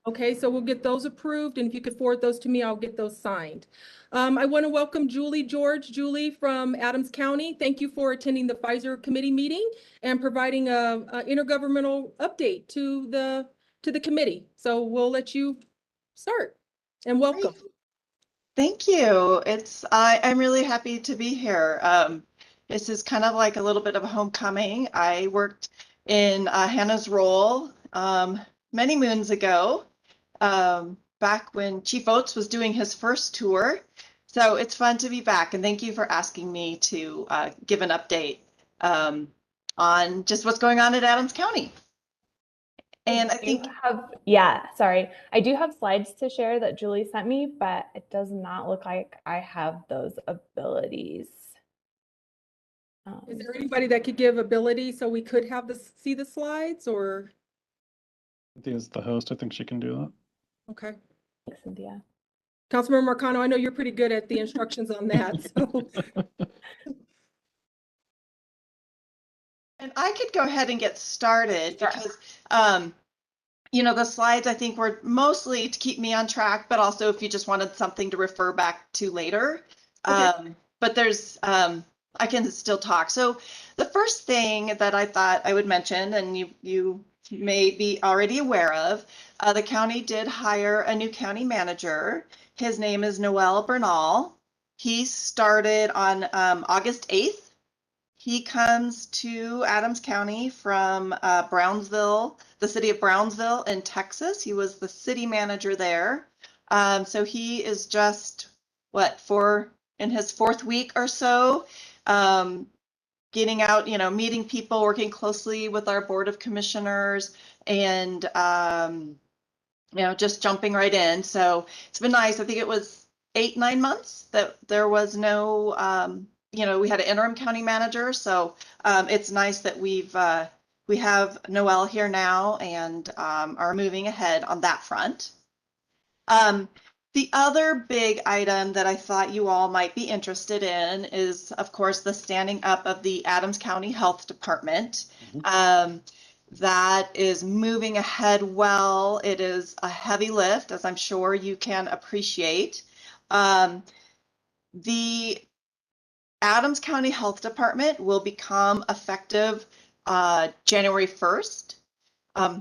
Okay, so we'll get those approved, and if you could forward those to me, I'll get those signed. I want to welcome Julie George. Julie from Adams County. Thank you for attending the Pfizer committee meeting and providing a intergovernmental update to the committee. So we'll let you start, and welcome. Great. Thank you. I'm really happy to be here. This is kind of like a little bit of a homecoming. I worked in Hannah's role many moons ago, back when Chief Oates was doing his first tour. So it's fun to be back, and thank you for asking me to give an update on just what's going on at Adams County. And I think I do have slides to share that Julie sent me, but it does not look like I have those abilities. Is there anybody that could give ability so we could have see the slides, or? Cynthia is the host. I think she can do that. Okay. Thanks, Cynthia. Councilmember Marcano, I know you're pretty good at the instructions on that. So. And I could go ahead and get started because, you know, the slides I think were mostly to keep me on track, but also if you just wanted something to refer back to later. Okay. But there's, I can still talk. So the first thing that I thought I would mention, and you may be already aware of, the county did hire a new county manager. His name is Noel Bernal. He started on August 8th. He comes to Adams County from Brownsville, the city of Brownsville in Texas. He was the city manager there. So he is just, in his fourth week or so, getting out, you know, meeting people, working closely with our Board of Commissioners, and, you know, just jumping right in. So it's been nice. I think it was 8-9 months that there was no, you know, we had an interim county manager, so it's nice that we have Noel here now and are moving ahead on that front. The other big item that I thought you all might be interested in is, of course, the standing up of the Adams County Health Department. That is moving ahead well. It is a heavy lift, as I'm sure you can appreciate. The Adams County Health Department will become effective January 1st.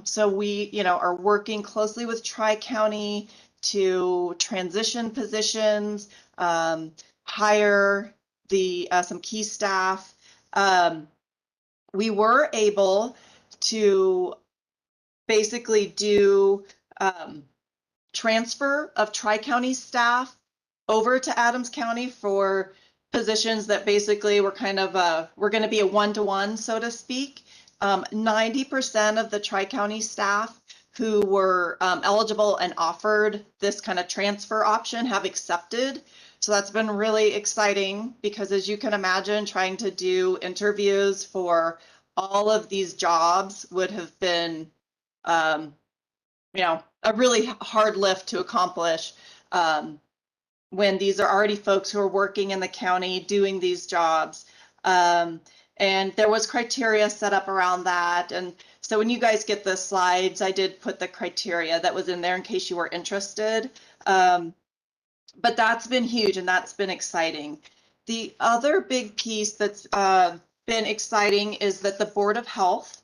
So we, you know, are working closely with Tri-County to transition positions, hire some key staff. We were able to basically do transfer of Tri-County staff over to Adams County for positions that basically were kind of we're going to be a one-to-one, so to speak. 90% of the Tri-County staff who were eligible and offered this kind of transfer option have accepted. So that's been really exciting because, as you can imagine, trying to do interviews for all of these jobs would have been, you know, a really hard lift to accomplish. When these are already folks who are working in the county doing these jobs. And there was criteria set up around that. And so when you guys get the slides, I did put the criteria that was in there in case you were interested. But that's been huge and that's been exciting. The other big piece that's been exciting is that the Board of Health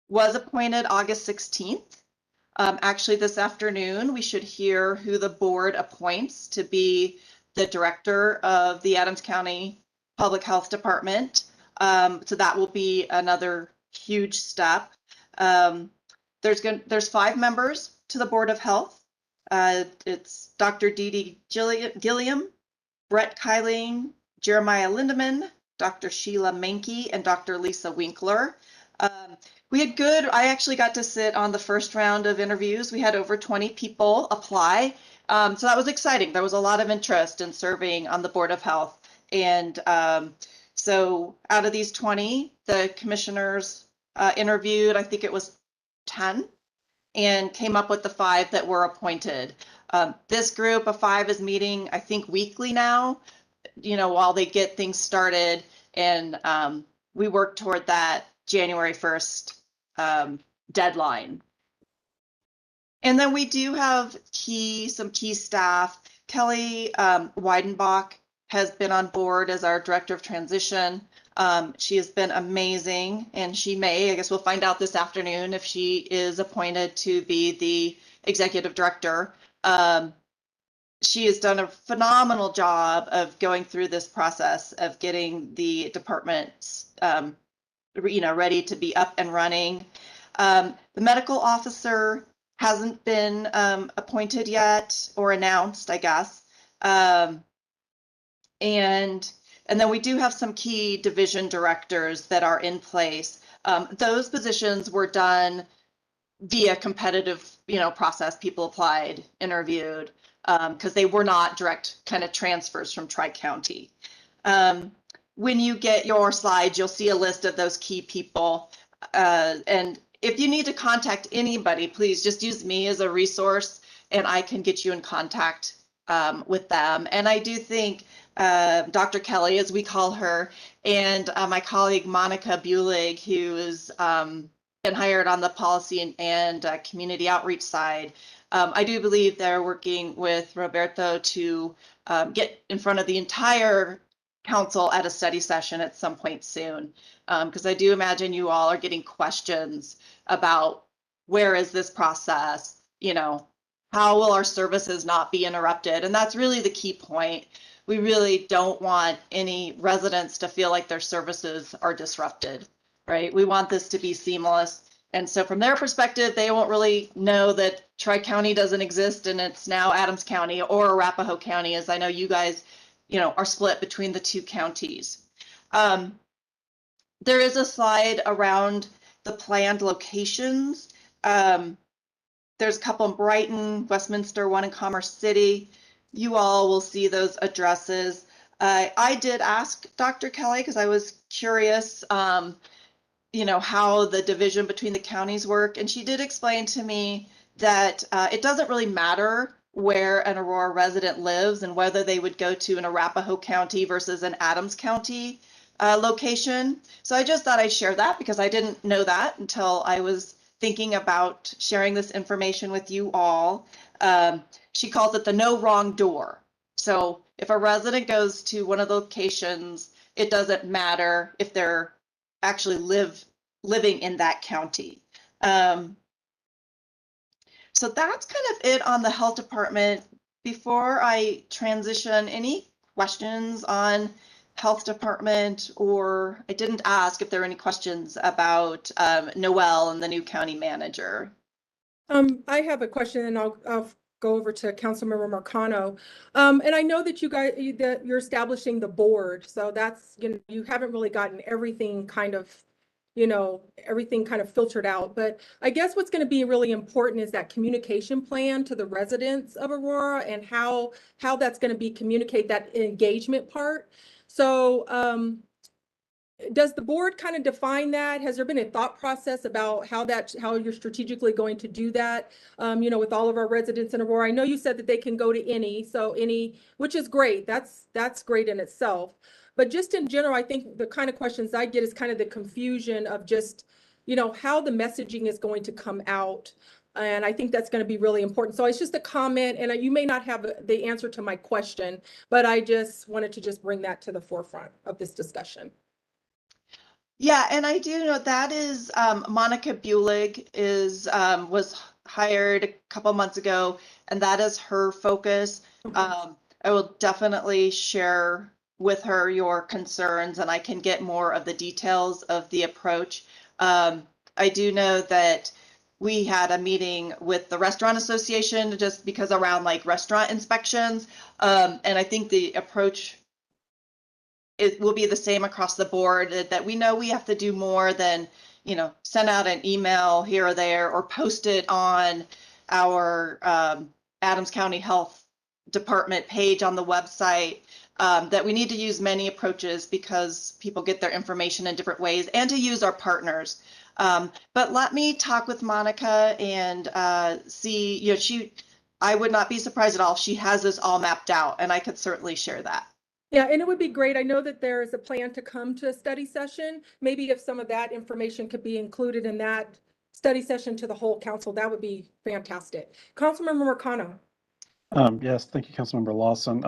was appointed August 16th. Actually, this afternoon, we should hear who the board appoints to be the director of the Adams County Public Health Department. So that will be another huge step. There's 5 members to the Board of Health. It's Dr. Dee Gilliam, Brett Kyling, Jeremiah Lindeman, Dr. Sheila Mankey, and Dr. Lisa Winkler. We had I actually got to sit on the first round of interviews. We had over 20 people apply. So that was exciting. There was a lot of interest in serving on the Board of Health. And so out of these 20, the commissioners interviewed, I think it was 10, and came up with the 5 that were appointed. This group of 5 is meeting, I think, weekly now, you know, while they get things started. And we work toward that January 1st deadline. And then we do have some key staff. Kelly Weidenbach has been on board as our Director of Transition. She has been amazing, and she may, I guess we'll find out this afternoon if she is appointed to be the Executive Director. She has done a phenomenal job of going through this process of getting the departments, ready to be up and running. The medical officer hasn't been appointed yet or announced, I guess. And then we do have some key division directors that are in place. Those positions were done via competitive, process. People applied, interviewed, because they were not direct kind of transfers from Tri-County. When you get your slides, you'll see a list of those key people. And if you need to contact anybody, please just use me as a resource, and I can get you in contact with them. And I do think Dr. Kelly, as we call her, and my colleague Monica Bulig, who has been hired on the policy and community outreach side, I do believe they're working with Roberto to get in front of the entire council at a study session at some point soon, because I do imagine you all are getting questions about where is this process, how will our services not be interrupted? And that's really the key point. We really don't want any residents to feel like their services are disrupted, right? We want this to be seamless. And so from their perspective, they won't really know that Tri-County doesn't exist and it's now Adams County or Arapahoe County, as I know you guys, are split between the two counties. There is a slide around the planned locations. There's a couple in Brighton, Westminster, one in Commerce City. You all will see those addresses. I did ask Dr. Kelly because I was curious, how the division between the counties work. And she did explain to me that it doesn't really matter where an Aurora resident lives and whether they would go to an Arapahoe County versus an Adams County location. So I just thought I'd share that because I didn't know that until I was thinking about sharing this information with you all. She calls it the no wrong door. So if a resident goes to one of the locations, it doesn't matter if they're actually living in that county. So that's kind of it on the health department. Before I transition, any questions on health department, or I didn't ask if there are any questions about Noel and the new county manager. I have a question, and I'll go over to Councilmember Marcano. And I know that you're establishing the board, so that's, you haven't really gotten everything kind of filtered out. But I guess what's going to be really important is that communication plan to the residents of Aurora and how that's going to be communicate that engagement part. So does the board kind of define that? Has there been a thought process about how you're strategically going to do that, with all of our residents in Aurora? I know you said that they can go to any, which is great. That's great in itself. But just in general, I think the kind of questions I get is kind of the confusion of just, how the messaging is going to come out. And I think that's going to be really important. So it's just a comment, and you may not have the answer to my question, but I just wanted to just bring that to the forefront of this discussion. Yeah, and I do know that is Monica Bulig was hired a couple months ago, and that is her focus. Okay. I will definitely share with her your concerns, and I can get more of the details of the approach. I do know that we had a meeting with the Restaurant Association just because around restaurant inspections, and I think the approach it will be the same across the board, that we know we have to do more than, send out an email here or there or post it on our Adams County Health Department page on the website, that we need to use many approaches because people get their information in different ways, and to use our partners. But let me talk with Monica and see, I would not be surprised at all if she has this all mapped out, and I could certainly share that. Yeah, and it would be great. I know that there is a plan to come to a study session. Maybe if some of that information could be included in that study session to the whole council. That would be fantastic. Councilmember Marcano. Yes, thank you, Councilmember Lawson.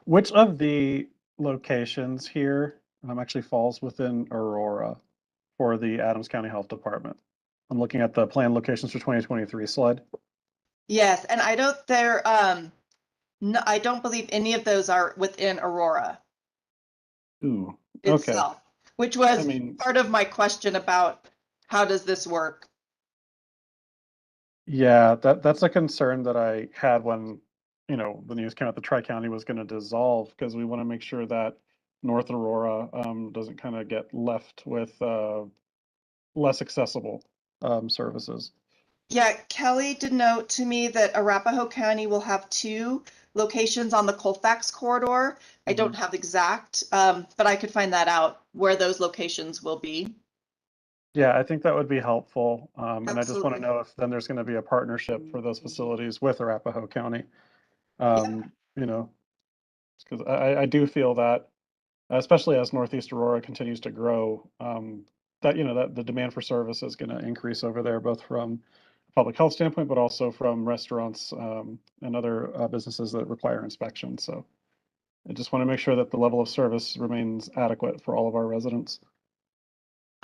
Which of the locations here actually falls within Aurora for the Adams County Health Department? I'm looking at the planned locations for 2023 slide. Yes, and I don't believe any of those are within Aurora Ooh, okay. itself, which was I mean, part of my question about how does this work? yeah, that's a concern that I had when, the news came out the Tri-County was going to dissolve, because we want to make sure that North Aurora doesn't kind of get left with less accessible services. Yeah, Kelly did note to me that Arapahoe County will have 2 locations on the Colfax corridor. I don't have exact, but I could find that out where those locations will be. Yeah, I think that would be helpful. And I just want to Absolutely. know if then there's going to be a partnership for those facilities with Arapahoe County. Yep. Because I do feel that, especially as Northeast Aurora continues to grow, that the demand for service is going to increase over there, both from a public health standpoint, but also from restaurants and other businesses that require inspection. So I just want to make sure that the level of service remains adequate for all of our residents.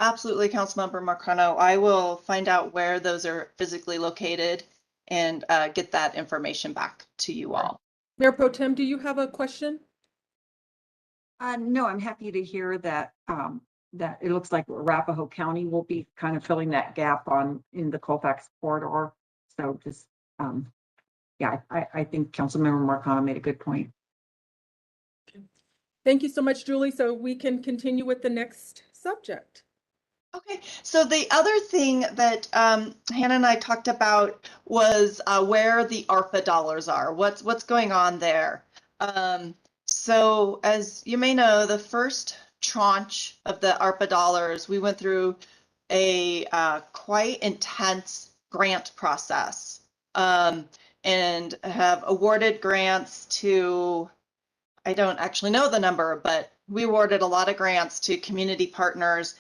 Absolutely, Councilmember Marcano. I will find out where those are physically located and get that information back to you all. Mayor Pro Tem, do you have a question? No, I'm happy to hear that that it looks like Arapahoe County will be kind of filling that gap in the Colfax corridor. So just yeah, I think Councilmember Marcano made a good point. Thank you so much, Julie. So we can continue with the next subject. Okay, so the other thing that Hannah and I talked about was where the Arfa dollars are. What's going on there? So as you may know, the first tranche of the Arpa dollars, we went through a quite intense grant process and have awarded grants to, I don't actually know the number, but we awarded a lot of grants to community partners.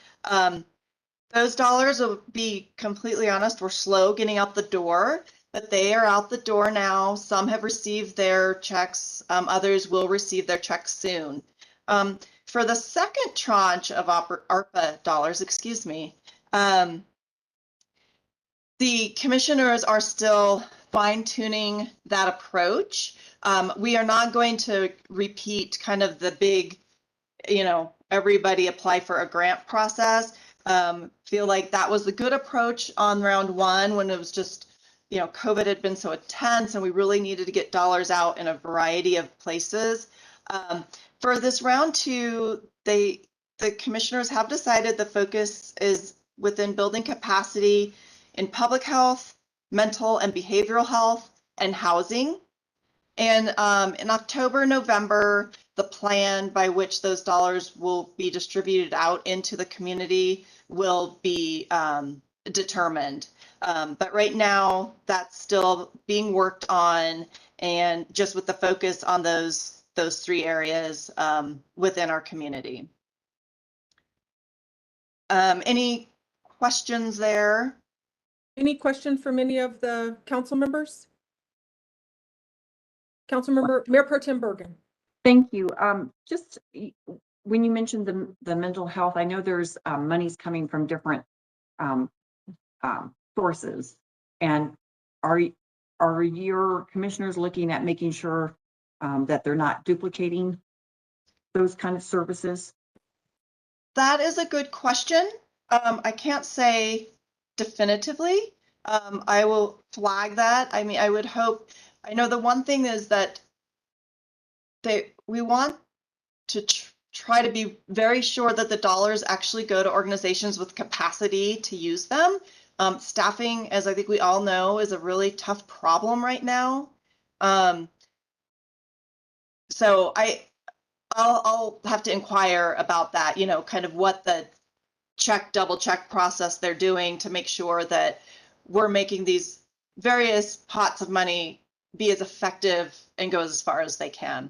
Those dollars, will be completely honest, were slow getting out the door, but they are out the door now. Some have received their checks. Others will receive their checks soon. For the second tranche of ARPA dollars, the commissioners are still fine-tuning that approach. We are not going to repeat kind of the big, everybody apply for a grant process. Feel like that was a good approach on round 1 when it was just, COVID had been so intense and we really needed to get dollars out in a variety of places. For this round 2, the commissioners have decided the focus is within building capacity in public health, mental and behavioral health, and housing. And in October, November, the plan by which those dollars will be distributed out into the community will be determined. But right now, that's still being worked on, and just with the focus on those 3 areas within our community. Any questions there? Any questions from any of the council members? Councilmember, Mayor Pro Tem Bergen. Thank you. Just when you mentioned the mental health, I know there's monies coming from different sources, and are your commissioners looking at making sure that they're not duplicating those kind of services? That is a good question. I can't say definitively. I will flag that. I mean, I would hope. I know the one thing is that we want to try to be very sure that the dollars actually go to organizations with capacity to use them. Staffing, as I think we all know, is a really tough problem right now. So I'll have to inquire about that, kind of what the double check process they're doing to make sure that we're making these various pots of money be as effective and go as far as they can.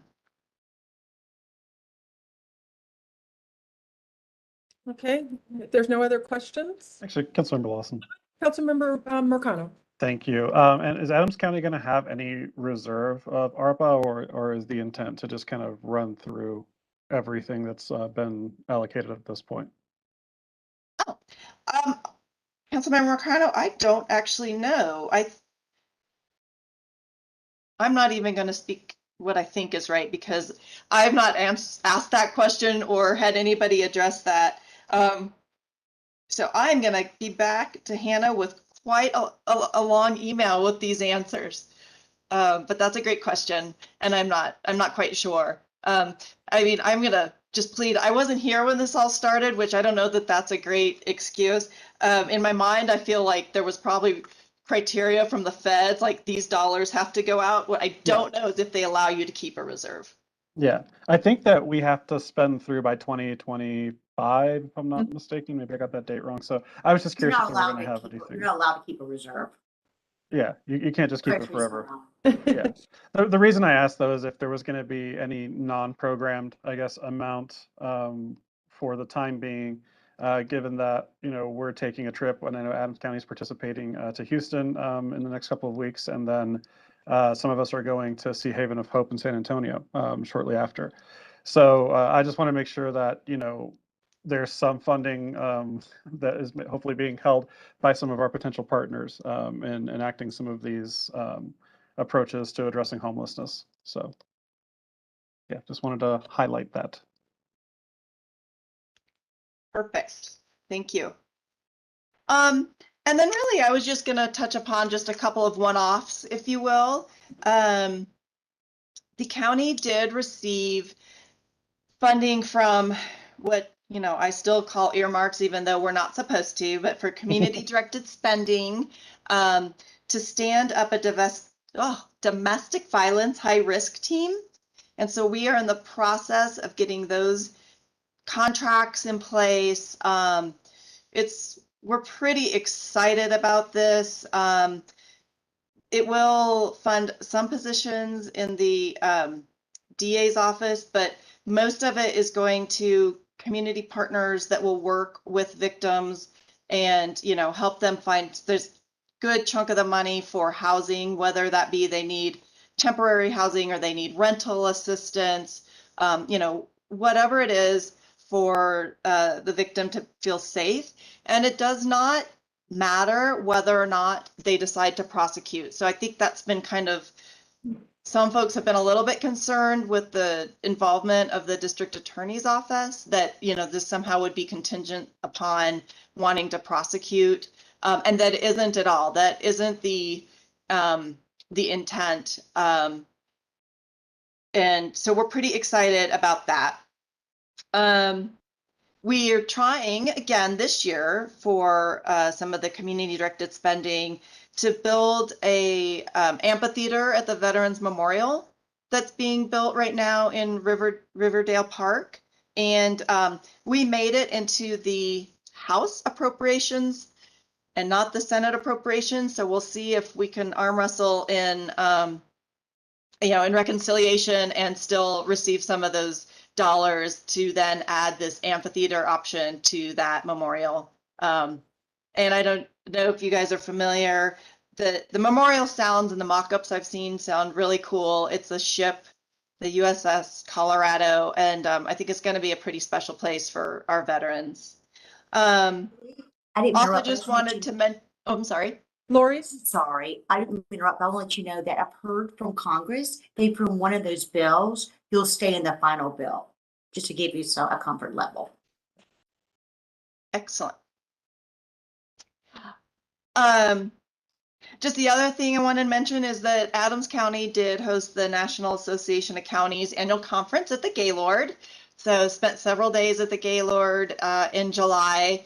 Okay, if there's no other questions. Actually, Councilmember Lawson. Councilmember Mercado. Thank you. And is Adams County going to have any reserve of ARPA, or is the intent to just kind of run through everything that's been allocated at this point? Councilmember Mercado, I don't actually know. I'm not even going to speak what I think is right because I've not asked that question or had anybody address that. So I'm going to be back to Hannah with quite a long email with these answers. But that's a great question, and I'm not quite sure. I mean, I'm going to just plead. I wasn't here when this all started, which I don't know that that's a great excuse. In my mind, I feel like there was probably criteria from the feds, like these dollars have to go out. What I don't know is if they allow you to keep a reserve. Yeah, I think that we have to spend through by 2025, if I'm not mistaken. Maybe I got that date wrong. So I was just curious if they were going to have anything. You're not allowed to keep a reserve. Yeah, you can't just keep it forever. Yeah. The reason I asked though is if there was going to be any non-programmed, I guess, amount for the time being, given that, you know, we're taking a trip, and I know Adams County is participating to Houston in the next couple of weeks, and then some of us are going to see Haven of Hope in San Antonio shortly after. So I just want to make sure that, you know, there's some funding that is hopefully being held by some of our potential partners in enacting some of these approaches to addressing homelessness. So yeah, just wanted to highlight that. Perfect. Thank you. And then really, I was just going to touch upon just a couple of one-offs, if you will. The county did receive funding from what, you know, I still call earmarks, even though we're not supposed to, but for community-directed spending to stand up a domestic violence high-risk team. And so we are in the process of getting those contracts in place. We're pretty excited about this. It will fund some positions in the DA's office, but most of it is going to community partners that will work with victims and, you know, help them find. There's a good chunk of the money for housing, whether that be they need temporary housing or they need rental assistance, you know, whatever it is for the victim to feel safe. And it does not matter whether or not they decide to prosecute. So I think that's been kind of, some folks have been a little bit concerned with the involvement of the district attorney's office that, you know, this somehow would be contingent upon wanting to prosecute. And that isn't at all. That isn't the intent. And so we're pretty excited about that. We are trying again this year for some of the community directed spending to build a amphitheater at the Veterans Memorial that's being built right now in Riverdale Park. And we made it into the House appropriations and not the Senate appropriations. So we'll see if we can arm wrestle in, you know, in reconciliation and still receive some of those dollars to then add this amphitheater option to that memorial. And I don't know if you guys are familiar, the memorial sounds and the mock-ups I've seen sound really cool. It's a ship, the USS Colorado, and I think it's going to be a pretty special place for our veterans. I didn't Also interrupt, just wanted to mention, oh, I'm sorry. Lori? Sorry, I didn't interrupt. I want to let you know that I've heard from Congress, they approved one of those bills, you'll stay in the final bill, just to give you a comfort level. Excellent. Just the other thing I wanted to mention is that Adams County did host the National Association of Counties annual conference at the Gaylord. So spent several days at the Gaylord in July.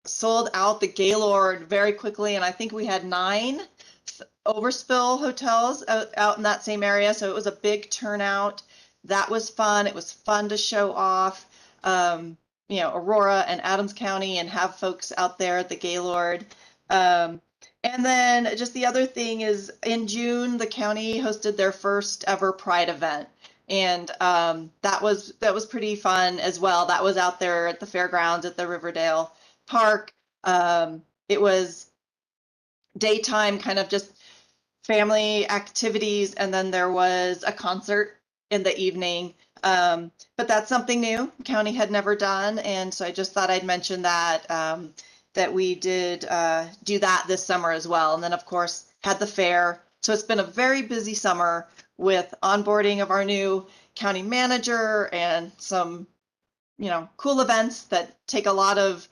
Sold out the Gaylord very quickly, and I think we had 9 overspill hotels out in that same area. So it was a big turnout. That was fun. It was fun to show off, you know, Aurora and Adams County and have folks out there at the Gaylord. And then just the other thing is in June, the county hosted their first ever Pride event. And that was pretty fun as well. That was out there at the fairgrounds at the Riverdale Park. It was daytime, kind of just family activities, and then there was a concert in the evening. But that's something new. County had never done, and so I just thought I'd mention that that we did do that this summer as well. And then, of course, had the fair. So it's been a very busy summer with onboarding of our new county manager and some, cool events that take a lot of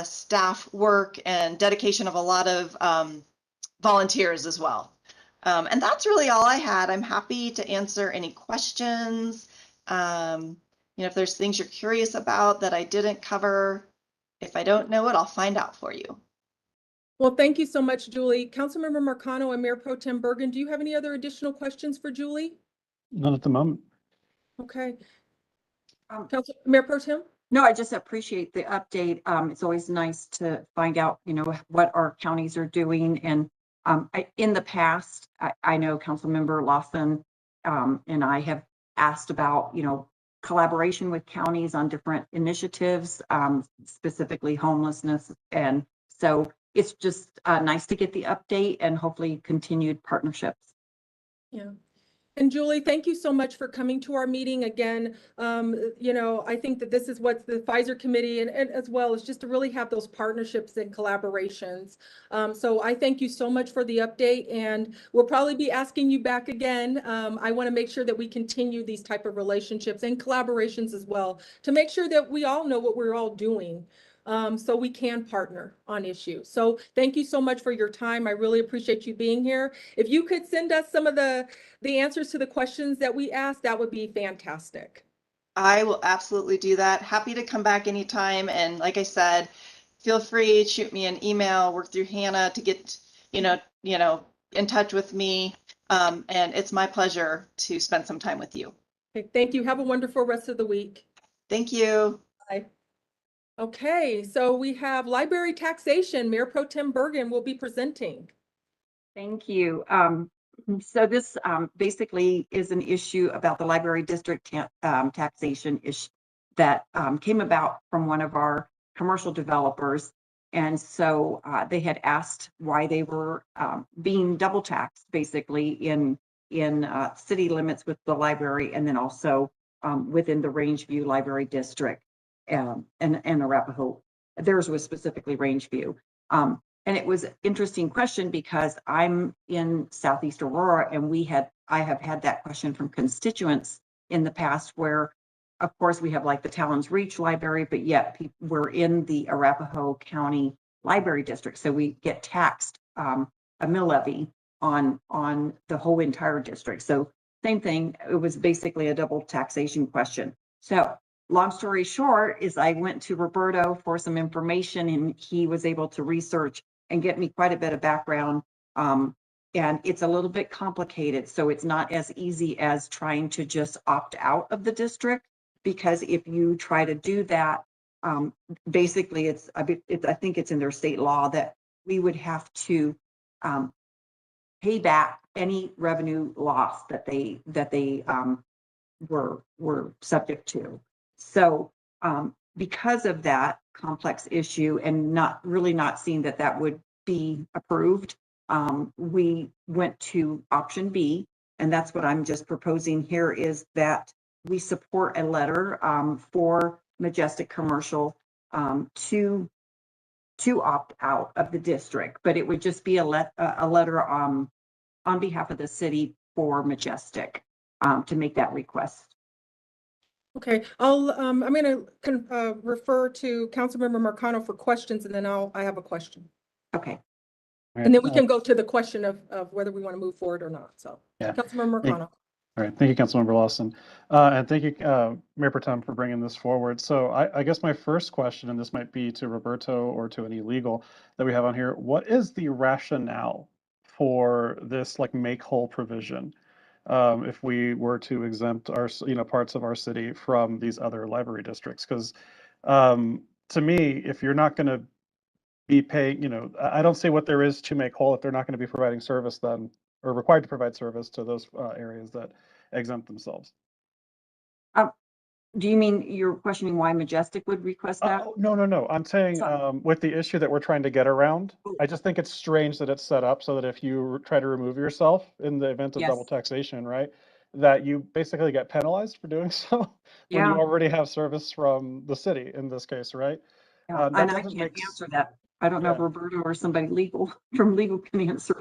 staff work and dedication of a lot of volunteers as well. And that's really all I had. I'm happy to answer any questions. If there's things you're curious about that I didn't cover, if I don't know it, I'll find out for you. Well, thank you so much, Julie. Councilmember Marcano and Mayor Pro Tem Bergen, do you have any other additional questions for Julie? None at the moment. Okay. Mayor Pro Tem? No, I just appreciate the update. It's always nice to find out, what our counties are doing. And in the past, I know Councilmember Lawson and I have asked about, collaboration with counties on different initiatives, specifically homelessness. And so it's just nice to get the update and hopefully continued partnerships. Yeah. And Julie, thank you so much for coming to our meeting again. I think that this is what the Pfizer committee and as well is just to really have those partnerships and collaborations. So I thank you so much for the update, and we'll probably be asking you back again. I want to make sure that we continue these type of relationships and collaborations as well to make sure that we all know what we're all doing. So we can partner on issues. So thank you so much for your time. I really appreciate you being here. If you could send us some of the answers to the questions that we asked, that would be fantastic. I will absolutely do that. Happy to come back anytime. And like I said, feel free to shoot me an email, work through Hannah to get, in touch with me. And it's my pleasure to spend some time with you. Okay, thank you. Have a wonderful rest of the week. Thank you. Bye. Okay, so we have library taxation. Mayor Pro Tem Bergen will be presenting. Thank you. So this basically is an issue about the library district taxation issue that came about from one of our commercial developers. And so they had asked why they were being double taxed basically in city limits with the library, and then also within the Rangeview Library District and Arapahoe. Theirs was specifically Rangeview. And it was an interesting question because I'm in Southeast Aurora, and I have had that question from constituents in the past where, of course, we have like the Talons Reach Library, but yet we're in the Arapahoe County Library District. So we get taxed a mill levy on the whole entire district. So same thing, it was basically a double taxation question. So long story short is I went to Roberto for some information, and he was able to research and get me quite a bit of background. And it's a little bit complicated. So it's not as easy as trying to just opt out of the district, because if you try to do that, basically I think it's in their state law that we would have to pay back any revenue loss that they were subject to. So because of that complex issue and not seeing that would be approved, we went to option B, and that's what I'm just proposing here, is that we support a letter for Majestic Commercial to opt out of the district, but it would just be a letter on behalf of the city for Majestic to make that request. Okay, I'm going to refer to Councilmember Marcano for questions, and then I have a question. Okay. Right. And then we can go to the question of whether we want to move forward or not. So, yeah. Councilmember Marcano. All right, thank you, Councilmember Lawson. And thank you, Mayor Pro Tem, for bringing this forward. So I guess my first question, and this might be to Roberto or to any legal that we have on here, what is the rationale for this make whole provision? If we were to exempt our, parts of our city from these other library districts, because to me, if you're not going to be paying, I don't see what there is to make whole if they're not going to be providing service then, or required to provide service to those areas that exempt themselves. do you mean you're questioning why Majestic would request that? Oh, no. I'm saying, So- with the issue that we're trying to get around, Oh. I just think it's strange that it's set up so that if you try to remove yourself in the event of Yes. double taxation, right, that you basically get penalized for doing so when you Yeah. already have service from the city in this case, right? Yeah, That and I doesn't can't make answer that. I don't know if Yeah. Roberto or somebody legal from legal can answer.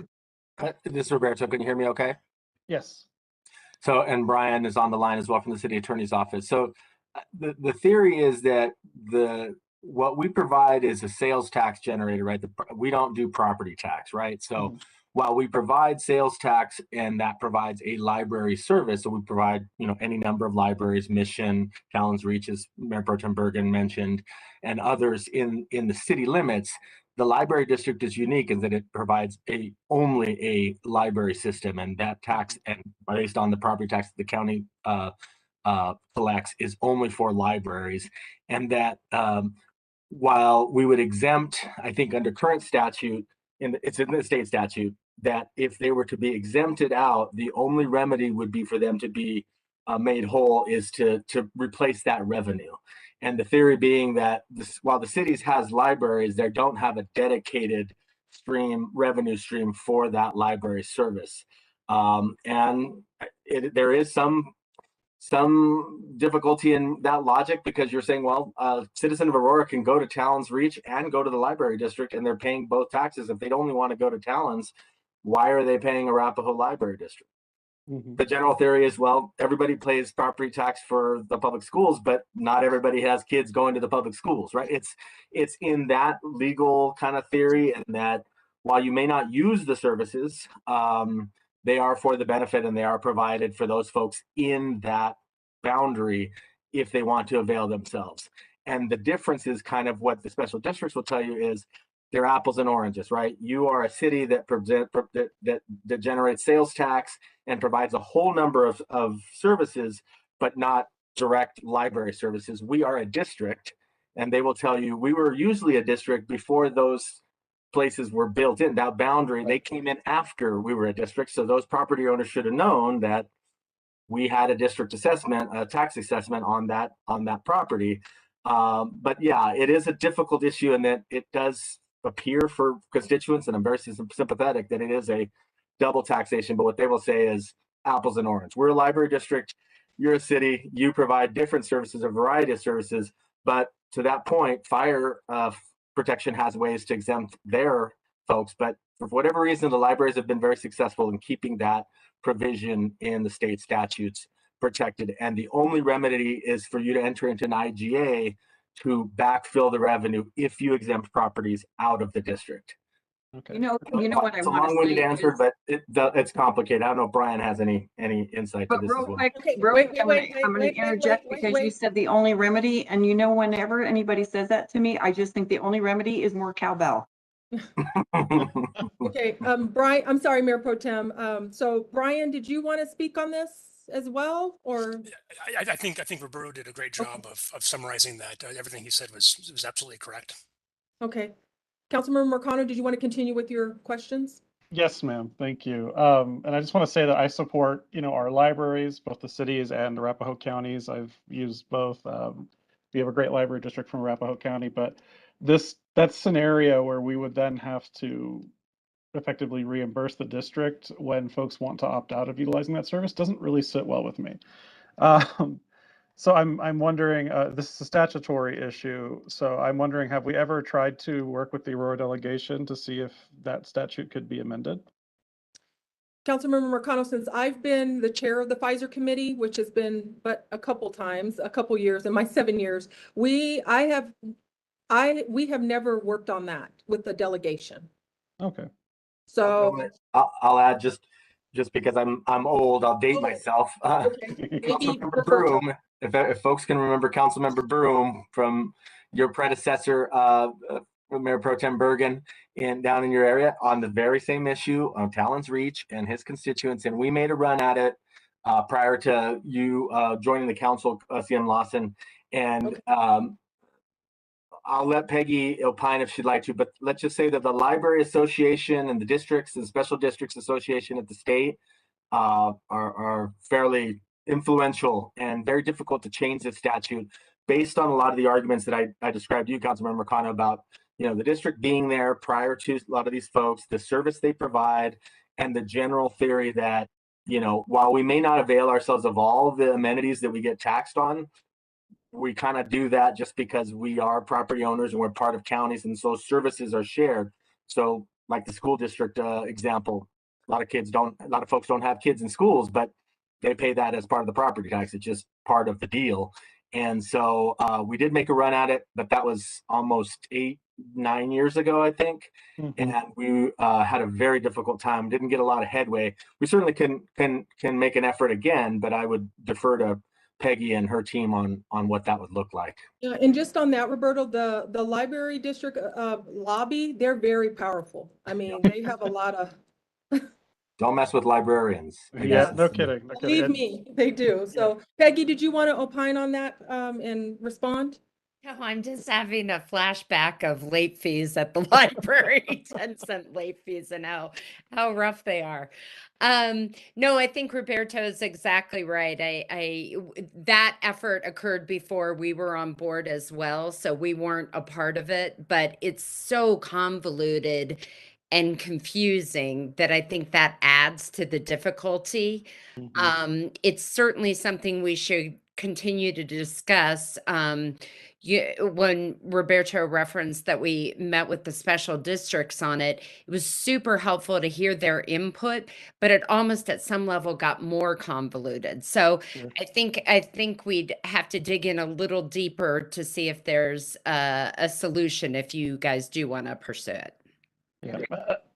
This is Roberto. Can you hear me okay? Yes. So, and Brian is on the line as well from the city attorney's office. So the theory is that what we provide is a sales tax generator, right? We don't do property tax, right? So while we provide sales tax and that provides a library service, so we provide, any number of libraries, Mission, Talons Reach, as Mayor Pro Tem Bergen mentioned, and others in the city limits, the library district is unique in that it provides only a library system, and that tax, and based on the property tax that the county collects, is only for libraries. And that while we would exempt, I think under current statute, it's in the state statute, that if they were to be exempted out, the only remedy would be for them to be made whole, is to replace that revenue. And the theory being that while the cities has libraries, they don't have a dedicated revenue stream for that library service. And there is some difficulty in that logic, because you're saying, well, a citizen of Aurora can go to Talons Reach and go to the library district, and they're paying both taxes. If they'd only want to go to Talons, why are they paying Arapahoe Library District? The general theory is, well, everybody pays property tax for the public schools, but not everybody has kids going to the public schools, right? It's in that legal kind of theory, and that while you may not use the services, they are for the benefit, and they are provided for those folks in that boundary if they want to avail themselves. And the difference is kind of what the special districts will tell you is they're apples and oranges, right? You are a city that generates sales tax and provides a whole number of services, but not direct library services. We are a district, and they will tell you we were usually a district before those places were built in. That boundary, they came in after we were a district. So those property owners should have known that we had a district assessment, a tax assessment on that property. But yeah, it is a difficult issue, in that it does appear for constituents, and I'm very sympathetic that it is a double taxation. But what they will say is apples and oranges. We're a library district, you're a city, you provide different services, a variety of services. But to that point, fire protection has ways to exempt their folks. But for whatever reason, the libraries have been very successful in keeping that provision in the state statutes protected. And the only remedy is for you to enter into an IGA to backfill the revenue if you exempt properties out of the district. Okay. You know what I It's a want to long-winded say answer, is- but it's complicated. I don't know if Brian has any insight to But this real as well. quick, Okay, real wait, quick, I'm wait, gonna wait, interject wait, because you wait. said the only remedy, and whenever anybody says that to me, I just think the only remedy is more cowbell. Okay, Brian, I'm sorry, Mayor Pro Tem. So Brian, did you want to speak on this as well, or? I think Roberto did a great job of summarizing that. Everything he said was absolutely correct. Okay. Councilmember Marcano, did you want to continue with your questions? Yes, ma'am. Thank you. And I just want to say that I support, our libraries, both the cities and Arapahoe counties. I've used both. We have a great library district from Arapahoe County, but that scenario where we would then have to effectively reimburse the district when folks want to opt out of utilizing that service doesn't really sit well with me. So I'm wondering, this is a statutory issue, so I'm wondering, have we ever tried to work with the Aurora delegation to see if that statute could be amended? Councilmember Marcano, since I've been the chair of the Pfizer committee, which has been but a couple years in my 7 years, we have never worked on that with the delegation. Okay. So I'll add just because I'm old, I'll date myself. Councilmember Broom, if folks can remember Councilmember Broom from your predecessor, Mayor Pro Tem Bergen, down in your area on the very same issue on Talons Reach and his constituents, and we made a run at it prior to you joining the council, CM Lawson, and I'll let Peggy opine if she'd like to, but let's just say that the Library Association and the districts and Special Districts Association at the state are fairly influential and very difficult to change the statute based on a lot of the arguments that I described to you, Councilmember Kano, about, you know, the district being there prior to a lot of these folks, the service they provide, and the general theory that, you know, while we may not avail ourselves of all the amenities that we get taxed on, we kind of do that just because we are property owners and we're part of counties, and so services are shared. So like the school district example, a lot of folks don't have kids in schools, but they pay that as part of the property tax. It's just part of the deal. And so we did make a run at it, but that was almost 8-9 years ago, I think. And we had a very difficult time, didn't get a lot of headway. We certainly can make an effort again, but I would defer to Peggy and her team on what that would look like. Yeah, and just on that, Roberto, the library district lobby, they're very powerful. I mean, they have a lot of. Don't mess with librarians. Yeah, no kidding. No Believe kidding. me, they do. So Peggy, did you want to opine on that and respond? No, I'm just having a flashback of late fees at the library, 10-cent late fees, and how rough they are. No, I think Roberto is exactly right. That effort occurred before we were on board as well, so we weren't a part of it, but it's so convoluted and confusing that I think that adds to the difficulty. It's certainly something we should continue to discuss. When Roberto referenced that we met with the special districts on it, it was super helpful to hear their input, but it almost at some level got more convoluted. So I think we'd have to dig in a little deeper to see if there's a solution if you guys do want to pursue it. Yeah,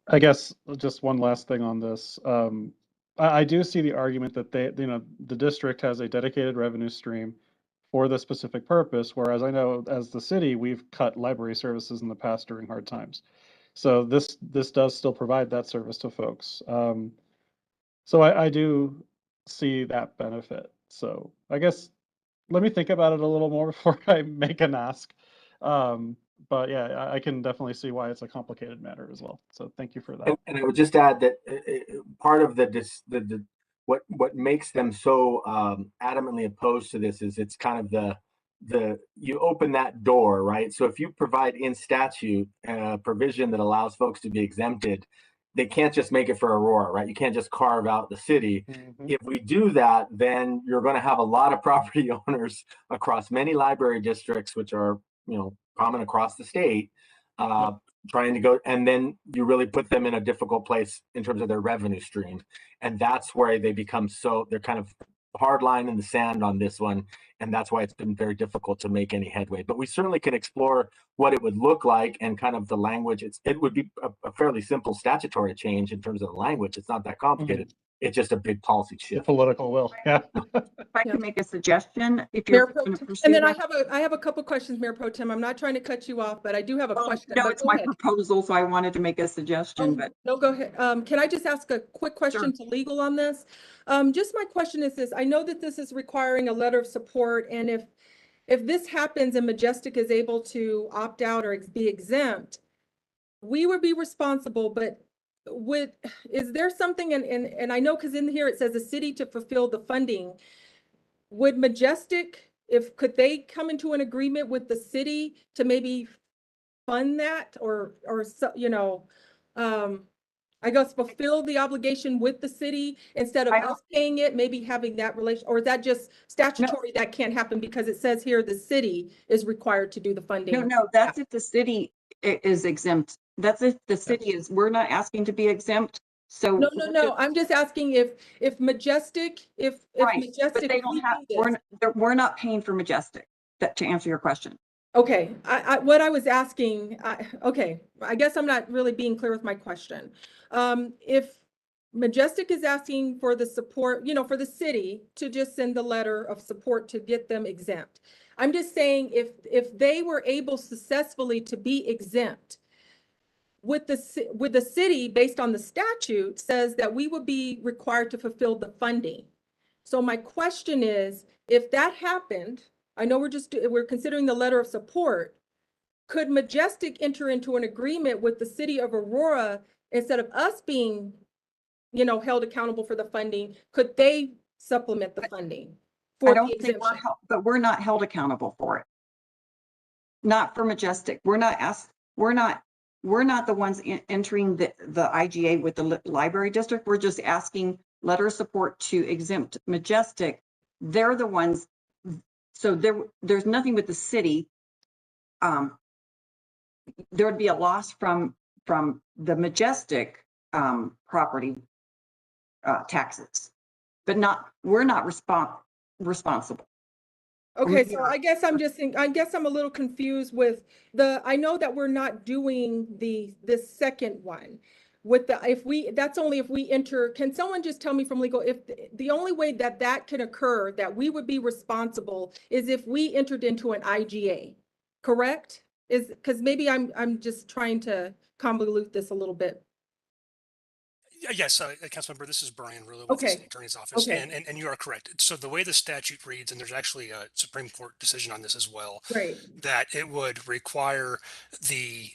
I guess just one last thing on this. I do see the argument that the district has a dedicated revenue stream for the specific purpose, whereas I know as the city, we've cut library services in the past during hard times. So this does still provide that service to folks. So I do see that benefit. So I guess let me think about it a little more before I make an ask. But yeah, I can definitely see why it's a complicated matter as well. So thank you for that. And I would just add that part of what makes them so adamantly opposed to this is it's kind of you open that door, right? So if you provide in statute a provision that allows folks to be exempted, they can't just make it for Aurora, right? You can't just carve out the city. If we do that, then you're going to have a lot of property owners across many library districts, which are, you know, common across the state, trying to go, and then you really put them in a difficult place in terms of their revenue stream. And that's where they become they're kind of hard line in the sand on this one. And that's why it's been very difficult to make any headway. But we certainly can explore what it would look like and kind of the language. It would be a fairly simple statutory change in terms of the language. It's not that complicated. It's just a big policy The shift. political will. Yeah. If I can make a suggestion, if Mayor you're Pro going to Tem, pursue and then that- I have a couple questions, Mayor Pro Tem. I'm not trying to cut you off, but I do have a question. No, but it's go my ahead. proposal, so I wanted to make a suggestion, but No, go ahead. Can I just ask a quick question to legal on this? Just my question is this: I know that this is requiring a letter of support, and if this happens and Majestic is able to opt out or be exempt, we would be responsible. But is there something, and I know because in here it says the city to fulfill the funding. Would Majestic, could they come into an agreement with the city to maybe fund that or you know, I guess fulfill the obligation with the city instead of us paying it, maybe having that relation, or is that just statutory that can't happen because it says here the city is required to do the funding? no, that's if the city is exempt. That's if the city is, we're not asking to be exempt. So No. I'm just asking if Majestic, if right, Majestic, but they don't have, we're not paying for Majestic. To answer your question. Okay, what I was asking, okay, I guess I'm not really being clear with my question. If Majestic is asking for the support, you know, for the city to just send the letter of support to get them exempt. I'm just saying if they were able successfully to be exempt, with the city, based on the statute, says that we would be required to fulfill the funding. So my question is, if that happened, I know we're considering the letter of support. Could Majestic enter into an agreement with the city of Aurora instead of us being, you know, held accountable for the funding? Could they supplement the funding I for the don't think exemption. but we're not held accountable for it. Not for Majestic. We're not the ones entering the IGA with the library district. We're just asking letter of support to exempt Majestic. They're the ones. So there's nothing with the city. There would be a loss from the Majestic property taxes, but we're not responsible. Okay, so I guess I'm a little confused with I know that we're not doing this second one with that's only if we enter, can someone just tell me from legal, if the only way that can occur, that we would be responsible is if we entered into an IGA, correct? Because maybe I'm just trying to convolute this a little bit. Yes, Councilmember, this is Brian Rulo with Okay. the State Attorney's Office, Okay. and you are correct. So the way the statute reads, and there's actually a Supreme Court decision on this as well, Right. that it would require the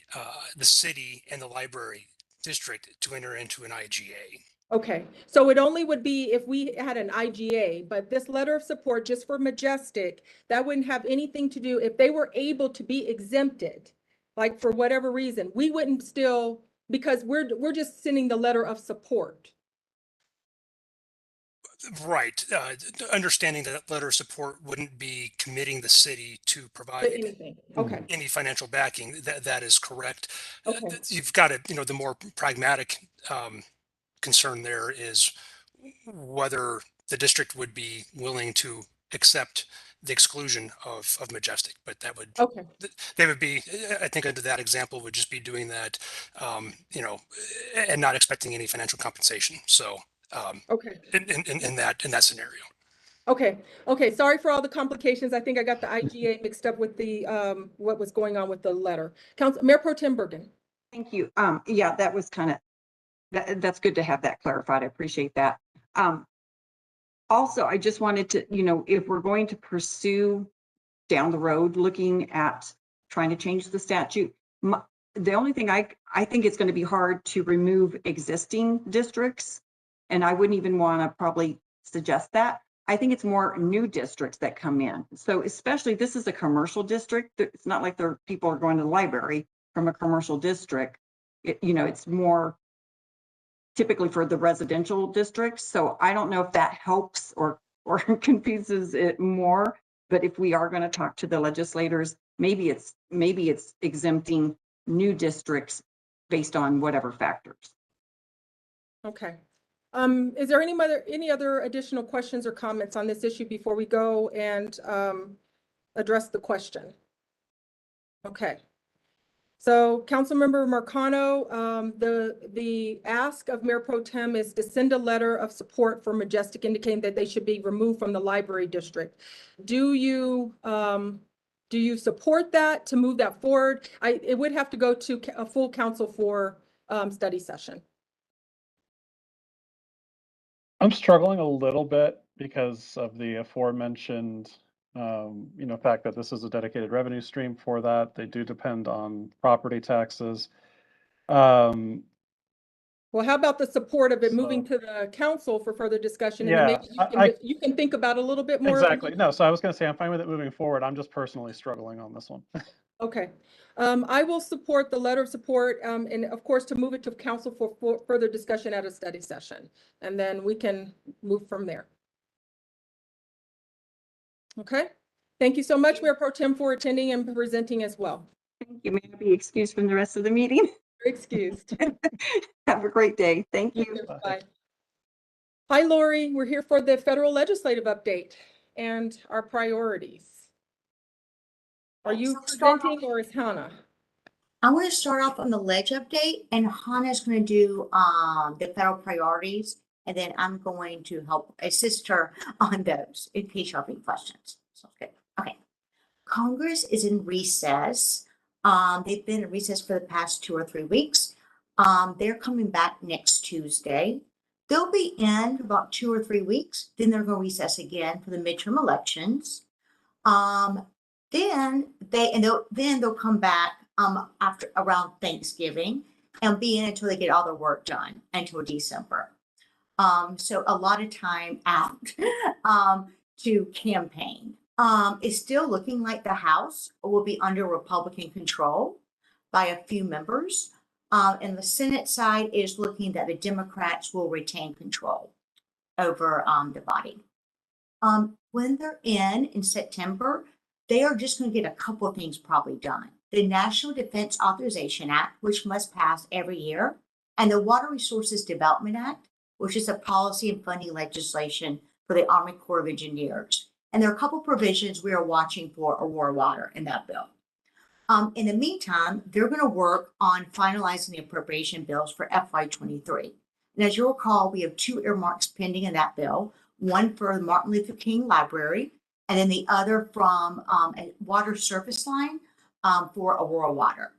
city and the library district to enter into an IGA. Okay, so it only would be if we had an IGA, but this letter of support just for Majestic, that wouldn't have anything to do, if they were able to be exempted, like for whatever reason, we wouldn't still, because we're just sending the letter of support. Right. Understanding that letter of support wouldn't be committing the city to provide Anything, okay, any financial backing. That is correct. okay, You've got to, the more pragmatic concern there is whether the district would be willing to accept the exclusion of Majestic, but that would, okay, they would be, I think under that example would just be doing that, and not expecting any financial compensation. So, okay. in that scenario. Okay, sorry for all the complications. I think I got the IGA mixed up with the, what was going on with the letter. Mayor Pro Tem Bergen. Thank you. Yeah, that was kind of, that's good to have that clarified. I appreciate that. Also, I just wanted to, if we're going to pursue down the road, looking at trying to change the statute, the only thing I think it's going to be hard to remove existing districts. And I wouldn't even want to probably suggest that. I think it's more new districts that come in. So especially, this is a commercial district. It's not like people are going to the library from a commercial district. It's more typically for the residential districts. So I don't know if that helps or confuses it more. But if we are going to talk to the legislators, maybe it's exempting new districts based on whatever factors. Okay. Is there any other additional questions or comments on this issue before we go and address the question? Okay. So Councilmember Marcano, the ask of Mayor Pro Tem is to send a letter of support for Majestic indicating that they should be removed from the library district. Do you support that, to move that forward? It would have to go to a full council for study session. I'm struggling a little bit because of the aforementioned fact that this is a dedicated revenue stream for that. They do depend on property taxes. Well, how about the support of it moving to the council for further discussion? And Yeah, maybe you can think about it a little bit more. Exactly. No, so I was going to say I'm fine with it moving forward. I'm just personally struggling on this one. Okay. I will support the letter of support, and of course to move it to council for further discussion at a study session, and then we can move from there. Okay. Thank you so much, Mayor Pro Tem, for attending and presenting as well. Thank you. May I be excused from the rest of the meeting? You're excused. Have a great day. Thank you. Bye. Hi, Lori. We're here for the federal legislative update and our priorities. Are you presenting or is Hannah? I want to start off on the ledge update, and Hannah's going to do the federal priorities, and then I'm going to help assist her on those in case you have any questions. Sounds good. Okay. Congress is in recess. They've been in recess for the past 2 or 3 weeks. They're coming back next Tuesday. They'll be in for about 2 or 3 weeks. Then they're going to recess again for the midterm elections. Then they'll come back after around Thanksgiving and be in until they get all their work done until December. So a lot of time out to campaign. It's still looking like the House will be under Republican control by a few members. And the Senate side is looking that the Democrats will retain control over the body. When they're in September, they are just going to get a couple of things probably done. The National Defense Authorization Act, which must pass every year, and the Water Resources Development Act, which is a policy and funding legislation for the Army Corps of Engineers. And there are a couple provisions we are watching for Aurora Water in that bill. In the meantime, they're going to work on finalizing the appropriation bills for FY23. And as you'll recall, we have 2 earmarks pending in that bill, one for the Martin Luther King Library, and then the other from a water service line for Aurora Water.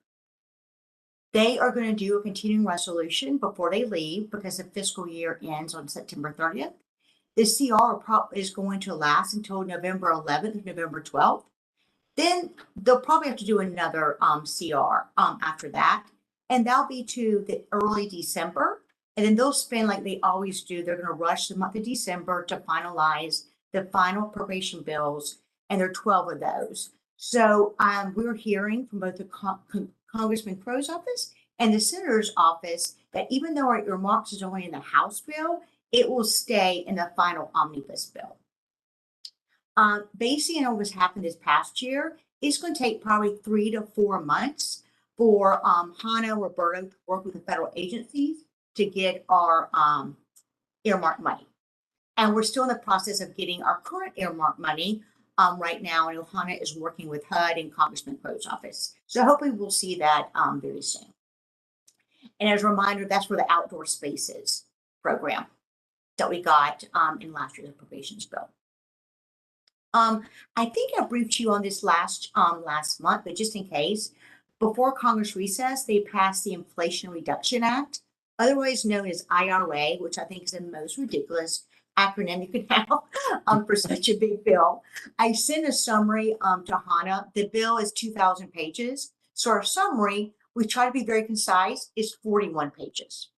They are going to do a continuing resolution before they leave because the fiscal year ends on September 30th. The CR is going to last until November 11th or November 12th. Then they'll probably have to do another CR after that. And that'll be to the early December. And then they'll spend like they always do. They're going to rush the month of December to finalize the final appropriation bills. And there are 12 of those. So we're hearing from both the Congressman Crow's office and the Senator's office that even though our earmarks is only in the House bill, it will stay in the final omnibus bill. Basing on what's happened this past year, it's going to take probably 3 to 4 months for Hannah and Roberto to work with the federal agencies to get our earmark money. And we're still in the process of getting our current earmark money right now. And Ohana is working with HUD and Congressman Crow's office. So hopefully we'll see that very soon. And as a reminder, that's where the outdoor spaces program that we got in last year's appropriations bill. I think I briefed you on this last month, but just in case, before Congress recess, they passed the Inflation Reduction Act, otherwise known as IRA, which I think is the most ridiculous acronym you could have for such a big bill. I sent a summary to Hannah. The bill is 2,000 pages. So our summary, we try to be very concise, is 41 pages.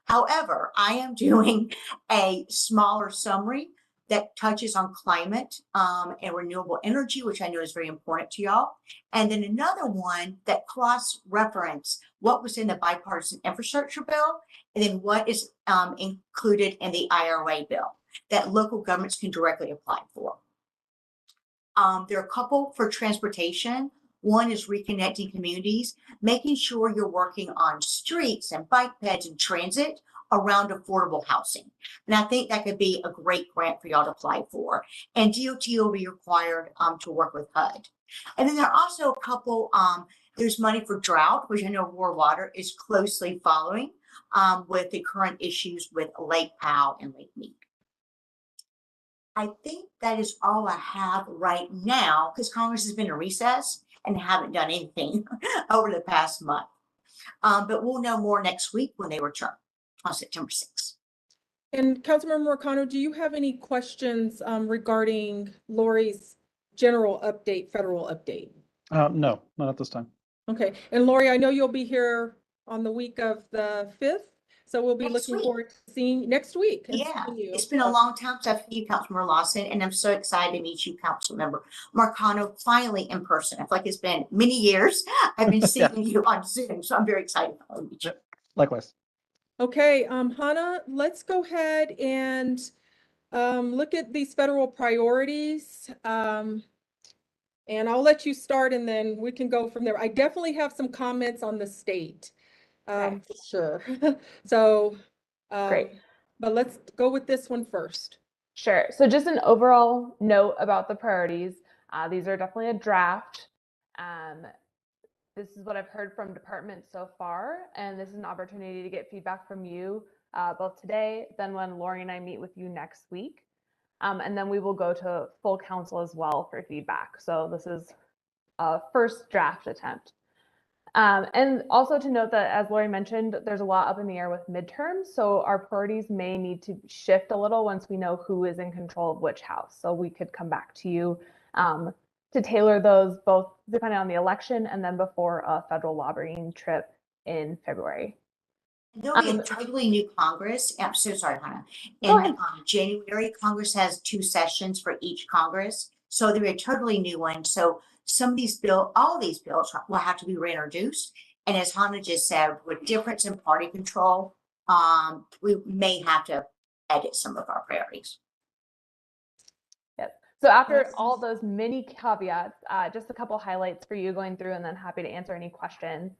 However, I am doing a smaller summary that touches on climate and renewable energy, which I know is very important to y'all. And then another one that cross-reference what was in the bipartisan infrastructure bill and then what is included in the IRA bill that local governments can directly apply for. There are a couple for transportation. One is reconnecting communities, making sure you're working on streets and bike paths and transit around affordable housing. And I think that could be a great grant for y'all to apply for. And DOT will be required to work with HUD. And then there are also a couple, there's money for drought, which I know Aurora Water is closely following with the current issues with Lake Powell and Lake Mead. I think that is all I have right now because Congress has been in recess and haven't done anything over the past month. But we'll know more next week when they return on September 6th. And Councilmember Morcano, do you have any questions regarding Lori's general update, federal update? No, not at this time. Okay. And Lori, I know you'll be here on the week of the 5th. So we'll be looking forward to seeing next week. Yeah, it's been a long time since I've seen you, Councilmember Lawson, and I'm so excited to meet you, Councilmember Morcano, finally in person. I feel like it's been many years. I've been seeing you on Zoom, so I'm very excited to meet you. Likewise. Okay, Hannah, let's go ahead and look at these federal priorities. And I'll let you start and then we can go from there. I definitely have some comments on the state. For sure. So, Great. But let's go with this one first. Sure. So just an overall note about the priorities. These are definitely a draft. This is what I've heard from departments so far, and this is an opportunity to get feedback from you both today, then when Lori and I meet with you next week. And then we will go to full council as well for feedback. So this is a first draft attempt. And also to note that, as Lori mentioned, there's a lot up in the air with midterms. So our priorities may need to shift a little once we know who is in control of which house. So we could come back to you to tailor those both depending on the election and then before a federal lobbying trip in February. There'll be a totally new Congress. I'm so sorry, Hannah. Go In ahead. January, Congress has 2 sessions for each Congress. So there'll be a totally new one. So some of these all these bills will have to be reintroduced. And as Hannah just said, with difference in party control, we may have to edit some of our priorities. Yes. So after all those many caveats, just a couple highlights for you going through, and then happy to answer any questions.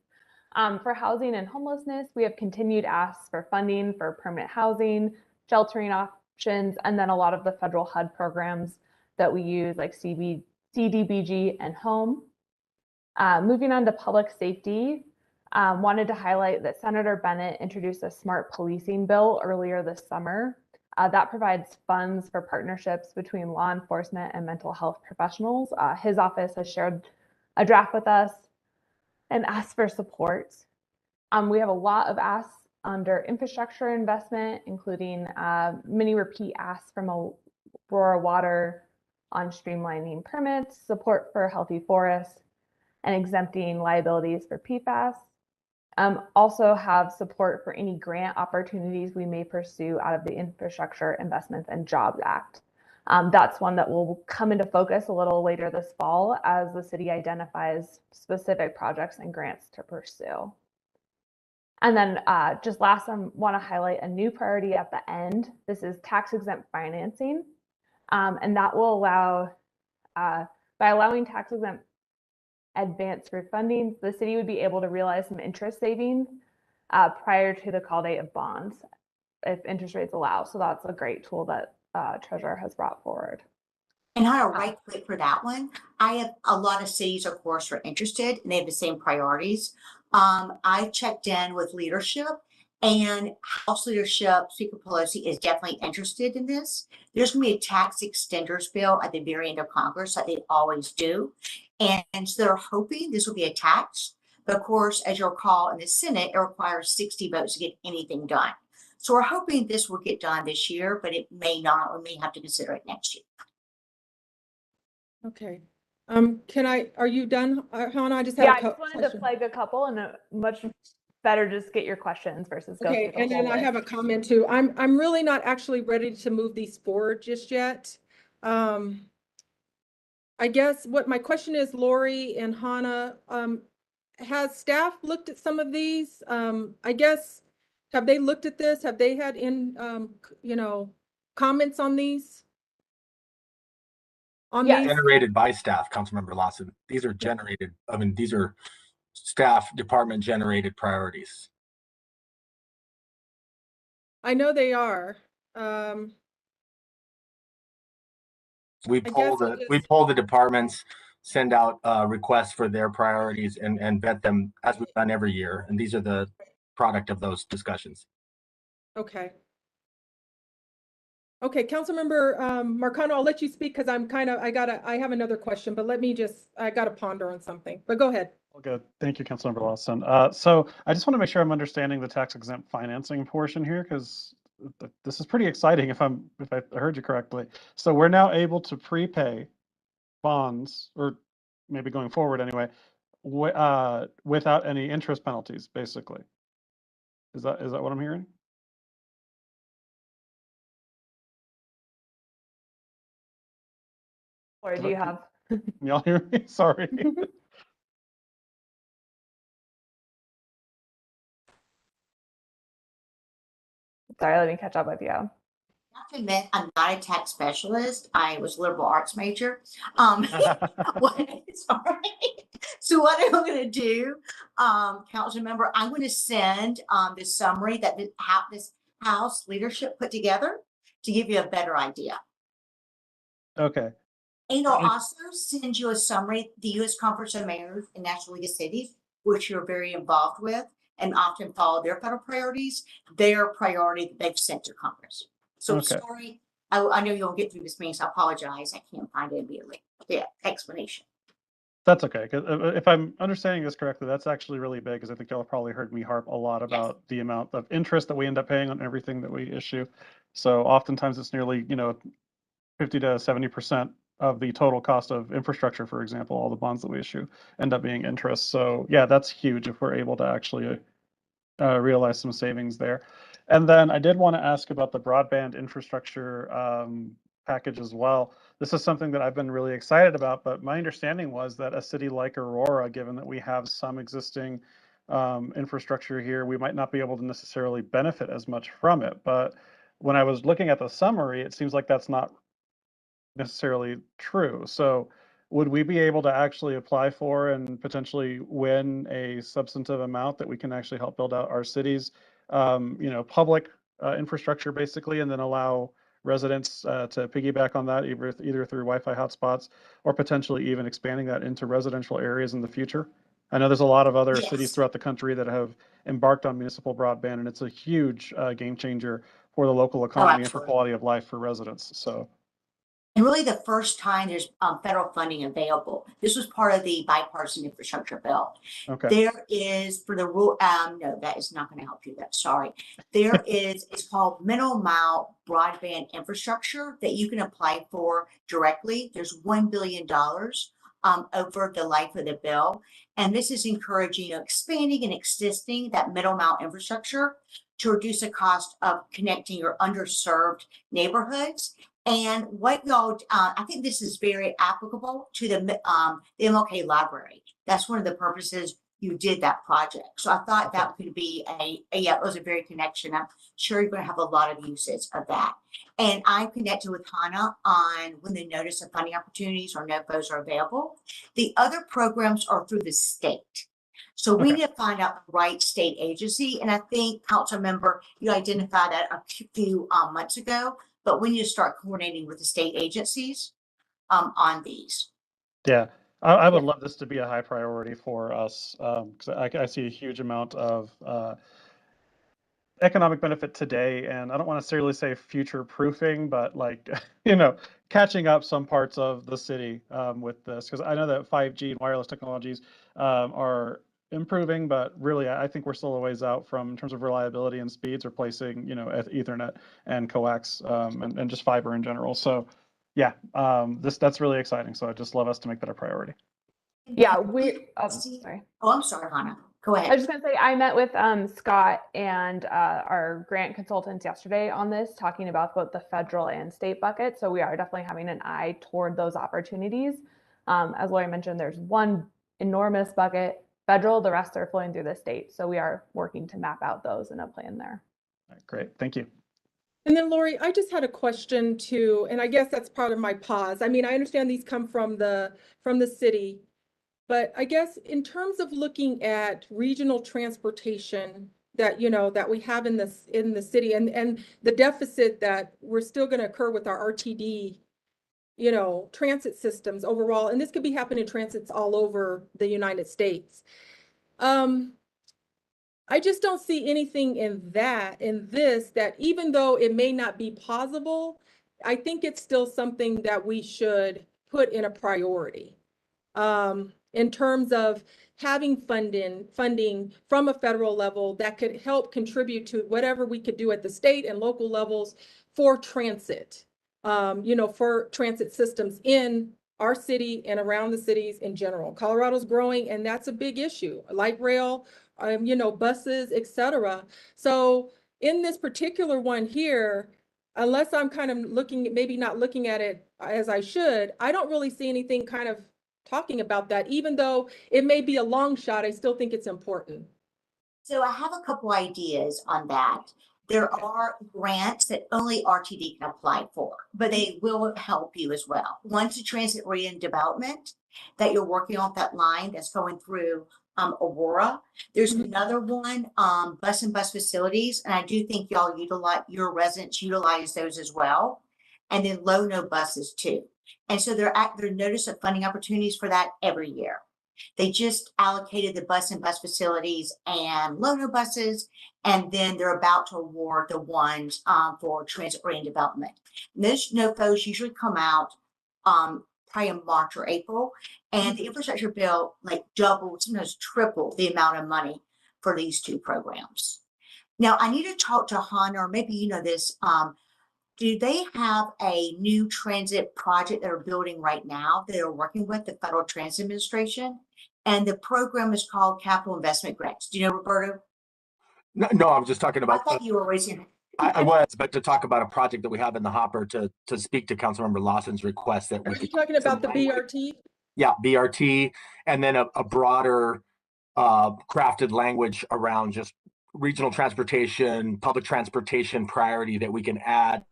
For housing and homelessness, we have continued asks for funding for permanent housing, sheltering options, and then a lot of the federal HUD programs that we use, like CDBG and HOME. Moving on to public safety, wanted to highlight that Senator Bennett introduced a smart policing bill earlier this summer. That provides funds for partnerships between law enforcement and mental health professionals. His office has shared a draft with us and asked for support. We have a lot of asks under infrastructure investment, including many repeat asks from Aurora Water on streamlining permits, support for healthy forests, and exempting liabilities for PFAS. Also have support for any grant opportunities we may pursue out of the Infrastructure Investments and Jobs Act. That's one that will come into focus a little later this fall as the city identifies specific projects and grants to pursue. And then just last, I want to highlight a new priority at the end. This is tax exempt financing. And that will allow, by allowing tax exempt advance refunding, the city would be able to realize some interest savings prior to the call date of bonds if interest rates allow. So that's a great tool that Treasurer has brought forward. And Hannah, right quick for that one, I have a lot of cities, of course, are interested and they have the same priorities. I checked in with leadership, and House leadership, Speaker Pelosi is definitely interested in this. There's going to be a tax extenders bill at the very end of Congress, like they always do. And so they're hoping this will be a tax. But of course, as you'll recall, in the Senate, it requires 60 votes to get anything done. So we're hoping this will get done this year, but it may not. We may have to consider it next year. Okay. Are you done, Hannah? I just had Yeah, a I just wanted to flag a couple, and much better just get your questions versus go okay, through the and then whole I have a list. comment too. I'm really not actually ready to move these forward just yet. I guess what my question is, Lori and Hannah, has staff looked at some of these? I guess, have they looked at this? Have they had comments on these? Yes. Generated by staff, Councilmember Lawson. These are generated, these are staff department generated priorities. I know they are. We poll the departments, send out requests for their priorities and vet them as we've done every year. And these are the product of those discussions. Okay. Okay, Councilmember Marcano, I'll let you speak because I have another question, but I gotta ponder on something, but go ahead. Good. Thank you, Councilmember Lawson. So I just want to make sure I'm understanding the tax exempt financing portion here, because this is pretty exciting if I heard you correctly. So we're now able to prepay bonds, or maybe going forward anyway, without any interest penalties, basically. Is that what I'm hearing? Or do you have? Y'all hear me? Sorry. Sorry, let me catch up with you. Not to admit, I'm not a tax specialist. I was a liberal arts major. Sorry. So what I'm going to do, council member, I'm going to send this summary that this House leadership put together to give you a better idea. Okay. And I'll also send you a summary, the U.S. Conference of Mayors and National League of Cities, which you're very involved with and often follow their federal priorities, their priority that they've sent to Congress. So Okay. sorry, I know you'll get through this meeting, so I apologize. I can't find it immediately. The explanation. That's okay. Because if I'm understanding this correctly, that's actually really big, because I think y'all have probably heard me harp a lot about the amount of interest that we end up paying on everything that we issue. So oftentimes it's nearly, 50 to 70% of the total cost of infrastructure, for example, all the bonds that we issue end up being interest. So yeah, that's huge if we're able to actually realize some savings there. And then I did want to ask about the broadband infrastructure package as well. This is something that I've been really excited about, but my understanding was that a city like Aurora, given that we have some existing infrastructure here, we might not be able to necessarily benefit as much from it. But when I was looking at the summary, it seems like that's not necessarily true. So would we be able to actually apply for and potentially win a substantive amount that we can actually help build out our cities, public infrastructure basically, and then allow residents to piggyback on that either through Wi-Fi hotspots or potentially even expanding that into residential areas in the future? I know there's a lot of other cities Yes. throughout the country that have embarked on municipal broadband, and it's a huge game changer for the local economy and for absolutely. quality of life for residents. So. And really the first time there's federal funding available. This was part of the bipartisan infrastructure bill. Okay. There is for the rule, no, that is not going to help you. That sorry. There is, it's called middle mile broadband infrastructure that you can apply for directly. There's $1 billion over the life of the bill. And this is encouraging, expanding and existing that middle mile infrastructure to reduce the cost of connecting your underserved neighborhoods. And what y'all, I think this is very applicable to the MLK library. That's one of the purposes you did that project. So I thought that could be yeah, it was a very connection. I'm sure you're going to have a lot of uses of that. And I connected with Hannah on when the notice of funding opportunities or NOFOs are available. The other programs are through the state. So we need to find out the right state agency. And I think, Council Member, you identified that a few months ago. But we need to start coordinating with the state agencies on these. Yeah, I would love this to be a high priority for us because I see a huge amount of economic benefit today, and I don't want to necessarily say future proofing, but like, catching up some parts of the city with this, because I know that 5G and wireless technologies are improving, but really I think we're still a ways out from in terms of reliability and speeds replacing, Ethernet and coax and just fiber in general. So yeah, that's really exciting. So I just love us to make that a priority. Yeah, sorry. Oh, I'm sorry, Hannah. Go ahead. I was just going to say, I met with Scott and our grant consultants yesterday on this, talking about both the federal and state bucket. So we are definitely having an eye toward those opportunities. As Lori mentioned, there's one enormous bucket, federal, the rest are flowing through the state. So we are working to map out those in a plan there. All right, great, thank you. And then Lori, I just had a question too, and I guess that's part of my pause. I mean, I understand these come from the city. But I guess in terms of looking at regional transportation that, that we have in the city and the deficit that we're still going to occur with our RTD, transit systems overall, and this could be happening in transits all over the United States. I just don't see anything in this, that even though it may not be possible, I think it's still something that we should put in a priority. In terms of having funding from a federal level that could help contribute to whatever we could do at the state and local levels for transit, for transit systems in our city and around the cities in general. Colorado's growing, and that's a big issue. Light rail, buses, etc. So in this particular one here, unless I'm kind of maybe not looking at it as I should, I don't really see anything kind of talking about that. Even though it may be a long shot, I still think it's important. So I have a couple ideas on that. There are grants that only RTD can apply for, but they will help you as well. One's a transit-oriented development that you're working on that line that's going through Aurora. There's another one, bus and bus facilities, and I do think your residents utilize those as well. And then low-no buses too. And so they're notice of funding opportunities for that every year. They just allocated the bus and bus facilities and low-no buses, and then they're about to award the ones for transit-oriented development. And those NOFOs usually come out probably in March or April, and the infrastructure bill double, sometimes triple the amount of money for these two programs. Now, I need to talk to Hannah, or maybe you know this. Do they have a new transit project they're building right now that they're working with the Federal Transit Administration? And the program is called Capital Investment Grants. Do you know, Roberto? No, I was just talking I about. thought you were raising. I was, but to talk about a project that we have in the hopper to speak to Councilmember Lawson's request that Are we you could. talking about the language. BRT? Yeah, BRT, and then a broader crafted language around just regional transportation, public transportation priority that we can add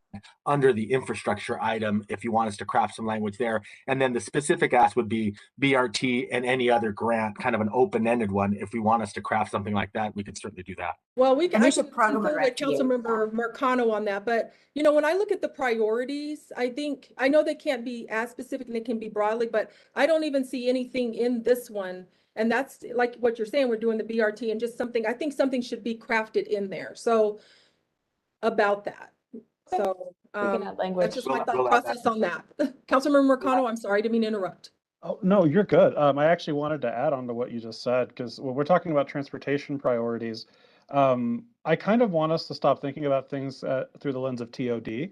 under the infrastructure item if you want us to craft some language there. And then the specific ask would be BRT and any other grant, kind of an open-ended one. If we want us to craft something like that, we could certainly do that. Well, we can, And I there's a can program confer with director, yeah. Councilmember Marcano on that, but you know, when I look at the priorities, I know they can't be as specific and they can be broadly, but I don't even see anything in this one. And that's like what you're saying, we're doing the BRT and just something, I think something should be crafted in there. So about that. So We can add language. that's just my thought We'll add process on that. Councilmember Marcano, I'm sorry, I didn't mean to interrupt. Oh, no, you're good. I actually wanted to add on to what you just said, because when we're talking about transportation priorities, I kind of want us to stop thinking about things through the lens of TOD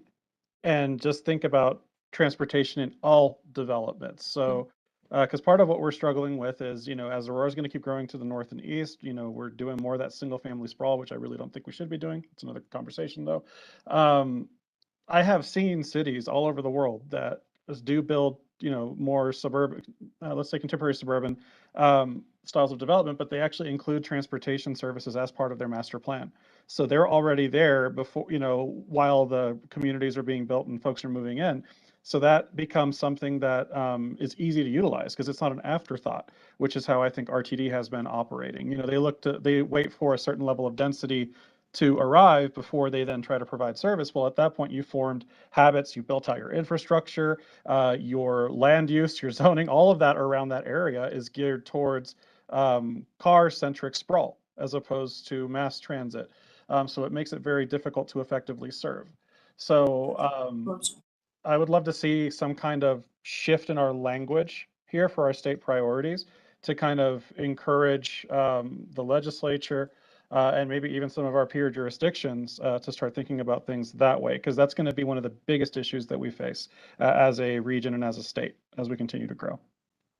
and just think about transportation in all developments. So, because part of what we're struggling with is, as Aurora is going to keep growing to the north and east, we're doing more of that single family sprawl, which I really don't think we should be doing. It's another conversation though. I have seen cities all over the world that do build, more suburban, let's say contemporary suburban styles of development, but they actually include transportation services as part of their master plan. So they're already there before, while the communities are being built and folks are moving in. So that becomes something that is easy to utilize because it's not an afterthought, which is how I think RTD has been operating. They wait for a certain level of density to arrive before they then try to provide service. Well, at that point, you formed habits, you built out your infrastructure, your land use, your zoning, all of that around that area is geared towards car-centric sprawl as opposed to mass transit. So it makes it very difficult to effectively serve. So I would love to see some kind of shift in our language here for our state priorities to kind of encourage the legislature and maybe even some of our peer jurisdictions to start thinking about things that way, because that's going to be one of the biggest issues that we face as a region and as a state as we continue to grow.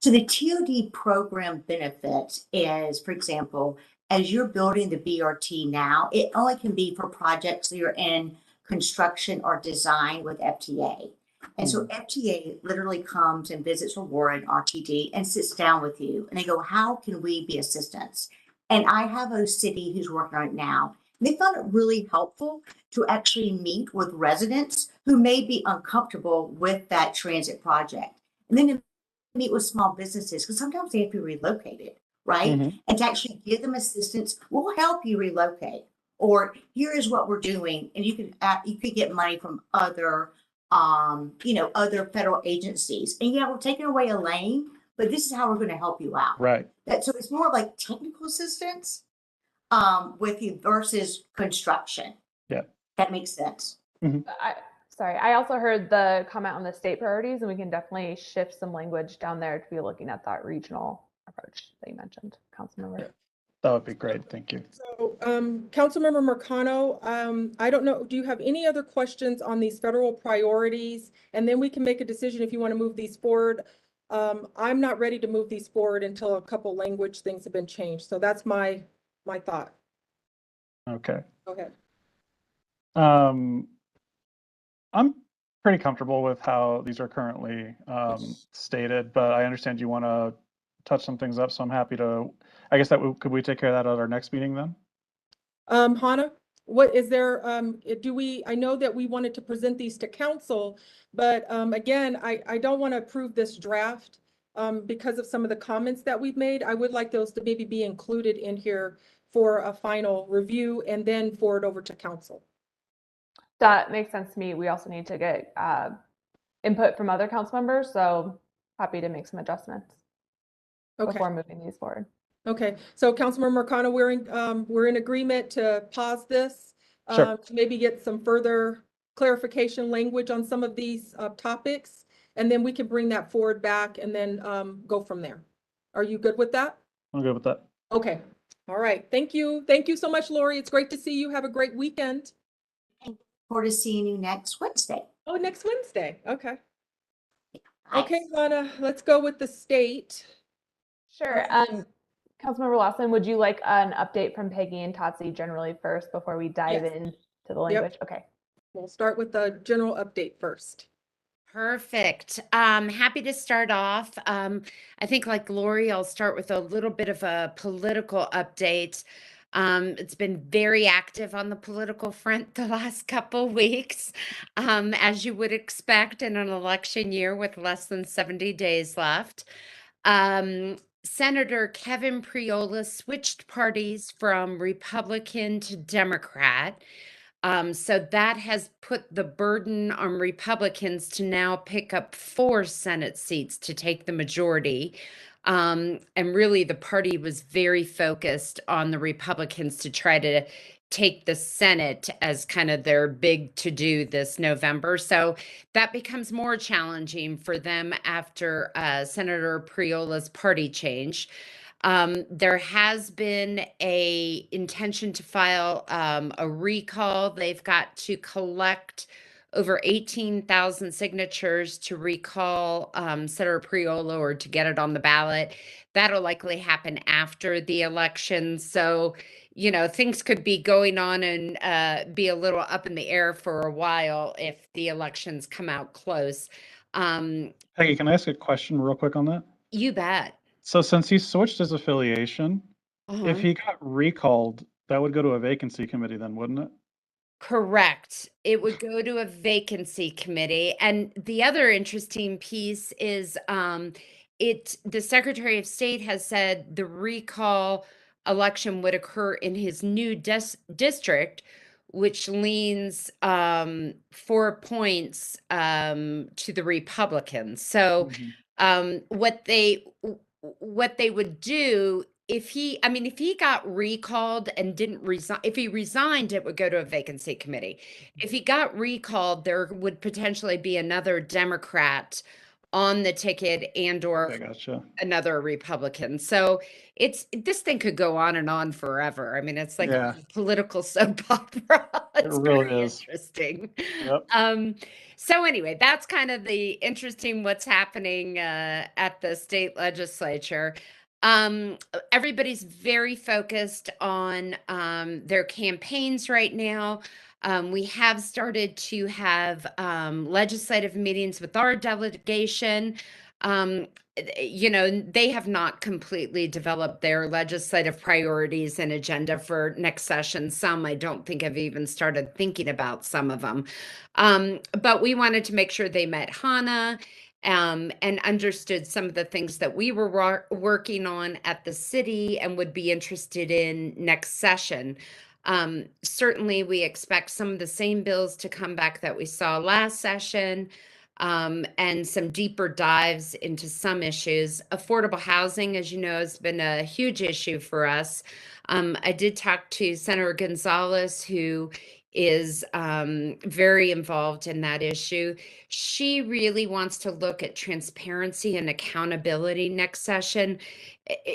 So the TOD program benefit is, for example, as you're building the BRT now, it only can be for projects that are in construction or design with FTA. And so FTA literally comes and visits Aurora and RTD and sits down with you and they go, how can we be assistance? And I have a city who's working on it now. They found it really helpful to actually meet with residents who may be uncomfortable with that transit project. And then to meet with small businesses, because sometimes they have to be relocated, right? And to actually give them assistance, we'll help you relocate. Or here is what we're doing. And you could get money from other other federal agencies. And we're taking away a lane, but this is how we're going to help you out. Right. So it's more like technical assistance with you versus construction. Yeah. That makes sense. I also heard the comment on the state priorities, and we can definitely shift some language down there to be looking at that regional approach that you mentioned, Councilmember. Yeah. That would be great. Thank you. So, Councilmember Marcano, I don't know, do you have any other questions on these federal priorities? And then we can make a decision if you want to move these forward. I'm not ready to move these forward until a couple language things have been changed. So that's my thought. Okay. Go ahead. I'm pretty comfortable with how these are currently stated, but I understand you want to touch some things up, so I'm happy to. I guess could we take care of that at our next meeting then? Hannah, what is there? I know that we wanted to present these to council, but again, I don't want to approve this draft because of some of the comments that we've made. I would like those to maybe be included in here for a final review and then forward over to council. That makes sense to me. We also need to get input from other council members, so happy to make some adjustments before moving these forward. Okay, so Councilmember Marcano, we're in agreement to pause this Sure. to maybe get some further clarification language on some of these topics, and then we can bring that forward back and then go from there. Are you good with that? I'm good with that. Okay. All right. Thank you. Thank you so much, Lori. It's great to see you. Have a great weekend. Forward to seeing you next Wednesday. Oh, next Wednesday. Okay. Bye. Okay, Lana, let's go with the state. Sure. Councilmember Lawson, would you like an update from Peggy and Tatsi generally first before we dive Yes. in to the language? Okay. We'll start with the general update first. Perfect. Happy to start off. I think like Lori, I'll start with a little bit of a political update. It's been very active on the political front the last couple weeks, as you would expect in an election year with less than 70 days left. Senator Kevin Priola switched parties from Republican to Democrat. So that has put the burden on Republicans to now pick up 4 Senate seats to take the majority. And really, the party was very focused on the Republicans to try to take the Senate as kind of their big to-do this November. So that becomes more challenging for them after Senator Priola's party change. There has been a intention to file a recall. They've got to collect over 18,000 signatures to recall Senator Priola or to get it on the ballot. That'll likely happen after the election. So, you know, things could be going on and be a little up in the air for a while if the elections come out close. Peggy, can I ask a question real quick on that? You bet. So since he switched his affiliation, if he got recalled, that would go to a vacancy committee then, wouldn't it? Correct. It would go to a vacancy committee. And the other interesting piece is the Secretary of State has said the recall election would occur in his new district, which leans 4 points to the Republicans. So what they would do if he got recalled and didn't resign, if he resigned, it would go to a vacancy committee. If he got recalled, there would potentially be another Democrat on the ticket and or I gotcha. another Republican. So this thing could go on and on forever. I mean, it's like Yeah. a political soap opera. It's really very is. interesting. Yep. So anyway, that's kind of the interesting what's happening at the state legislature. Everybody's very focused on their campaigns right now. We have started to have legislative meetings with our delegation. You know, they have not completely developed their legislative priorities and agenda for next session. Some I don't think have even started thinking about some of them. But we wanted to make sure they met Hannah and understood some of the things that we were working on at the city and would be interested in next session. Certainly, we expect some of the same bills to come back that we saw last session. And some deeper dives into some issues. Affordable housing, as you know, has been a huge issue for us. I did talk to Senator Gonzalez, who is very involved in that issue. She really wants to look at transparency and accountability next session.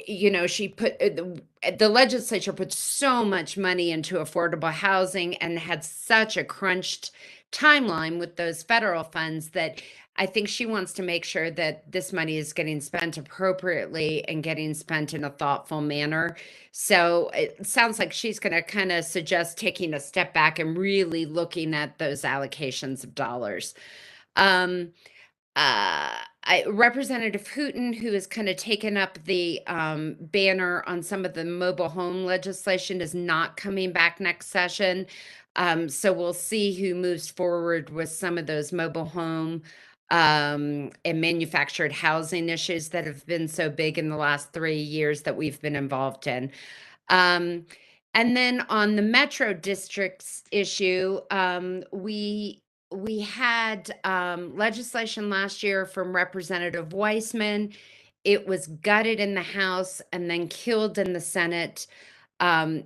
You know, she put the legislature put so much money into affordable housing and had such a crunched timeline with those federal funds that I think she wants to make sure that this money is getting spent appropriately and getting spent in a thoughtful manner. So it sounds like she's going to kind of suggest taking a step back and really looking at those allocations of dollars. Representative Hooten, who has kind of taken up the banner on some of the mobile home legislation, is not coming back next session. So we'll see who moves forward with some of those mobile home and manufactured housing issues that have been so big in the last 3 years that we've been involved in. And then on the Metro Districts issue, we had legislation last year from Representative Weissman. It was gutted in the House and then killed in the Senate.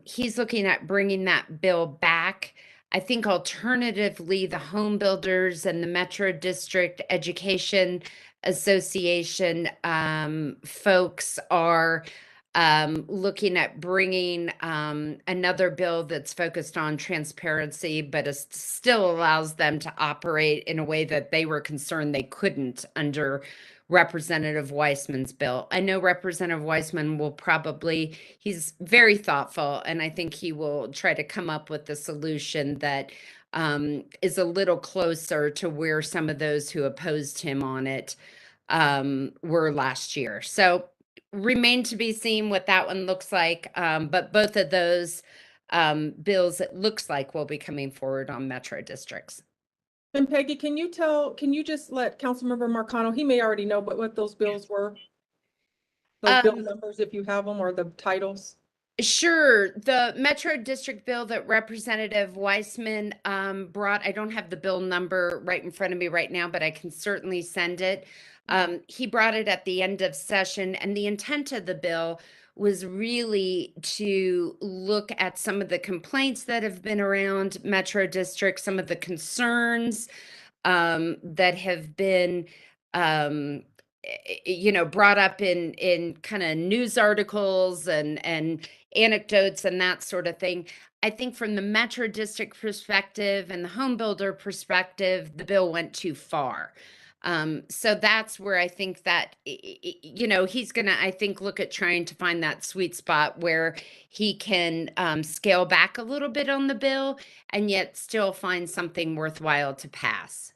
He's looking at bringing that bill back. I think alternatively, the home builders and the Metro District Education Association folks are looking at bringing another bill that's focused on transparency, but it still allows them to operate in a way that they were concerned they couldn't under Representative Weissman's bill. I know Representative Weissman will probably, he's very thoughtful, and I think he will try to come up with a solution that is a little closer to where some of those who opposed him on it were last year. So remain to be seen what that one looks like. But both of those bills, it looks like, will be coming forward on metro districts. And Peggy, can you just let Councilmember Marcano, he may already know, but what those bills were? Those bill numbers, if you have them, or the titles? Sure. The Metro District bill that Representative Weissman brought, I don't have the bill number right in front of me right now, but I can certainly send it. He brought it at the end of session, and the intent of the bill was really to look at some of the complaints that have been around Metro District, some of the concerns that have been brought up in kind of news articles and anecdotes and that sort of thing. I think from the Metro District perspective and the home builder perspective, the bill went too far. So that's where I think that, he's going to, I think, look at trying to find that sweet spot where he can scale back a little bit on the bill and yet still find something worthwhile to pass.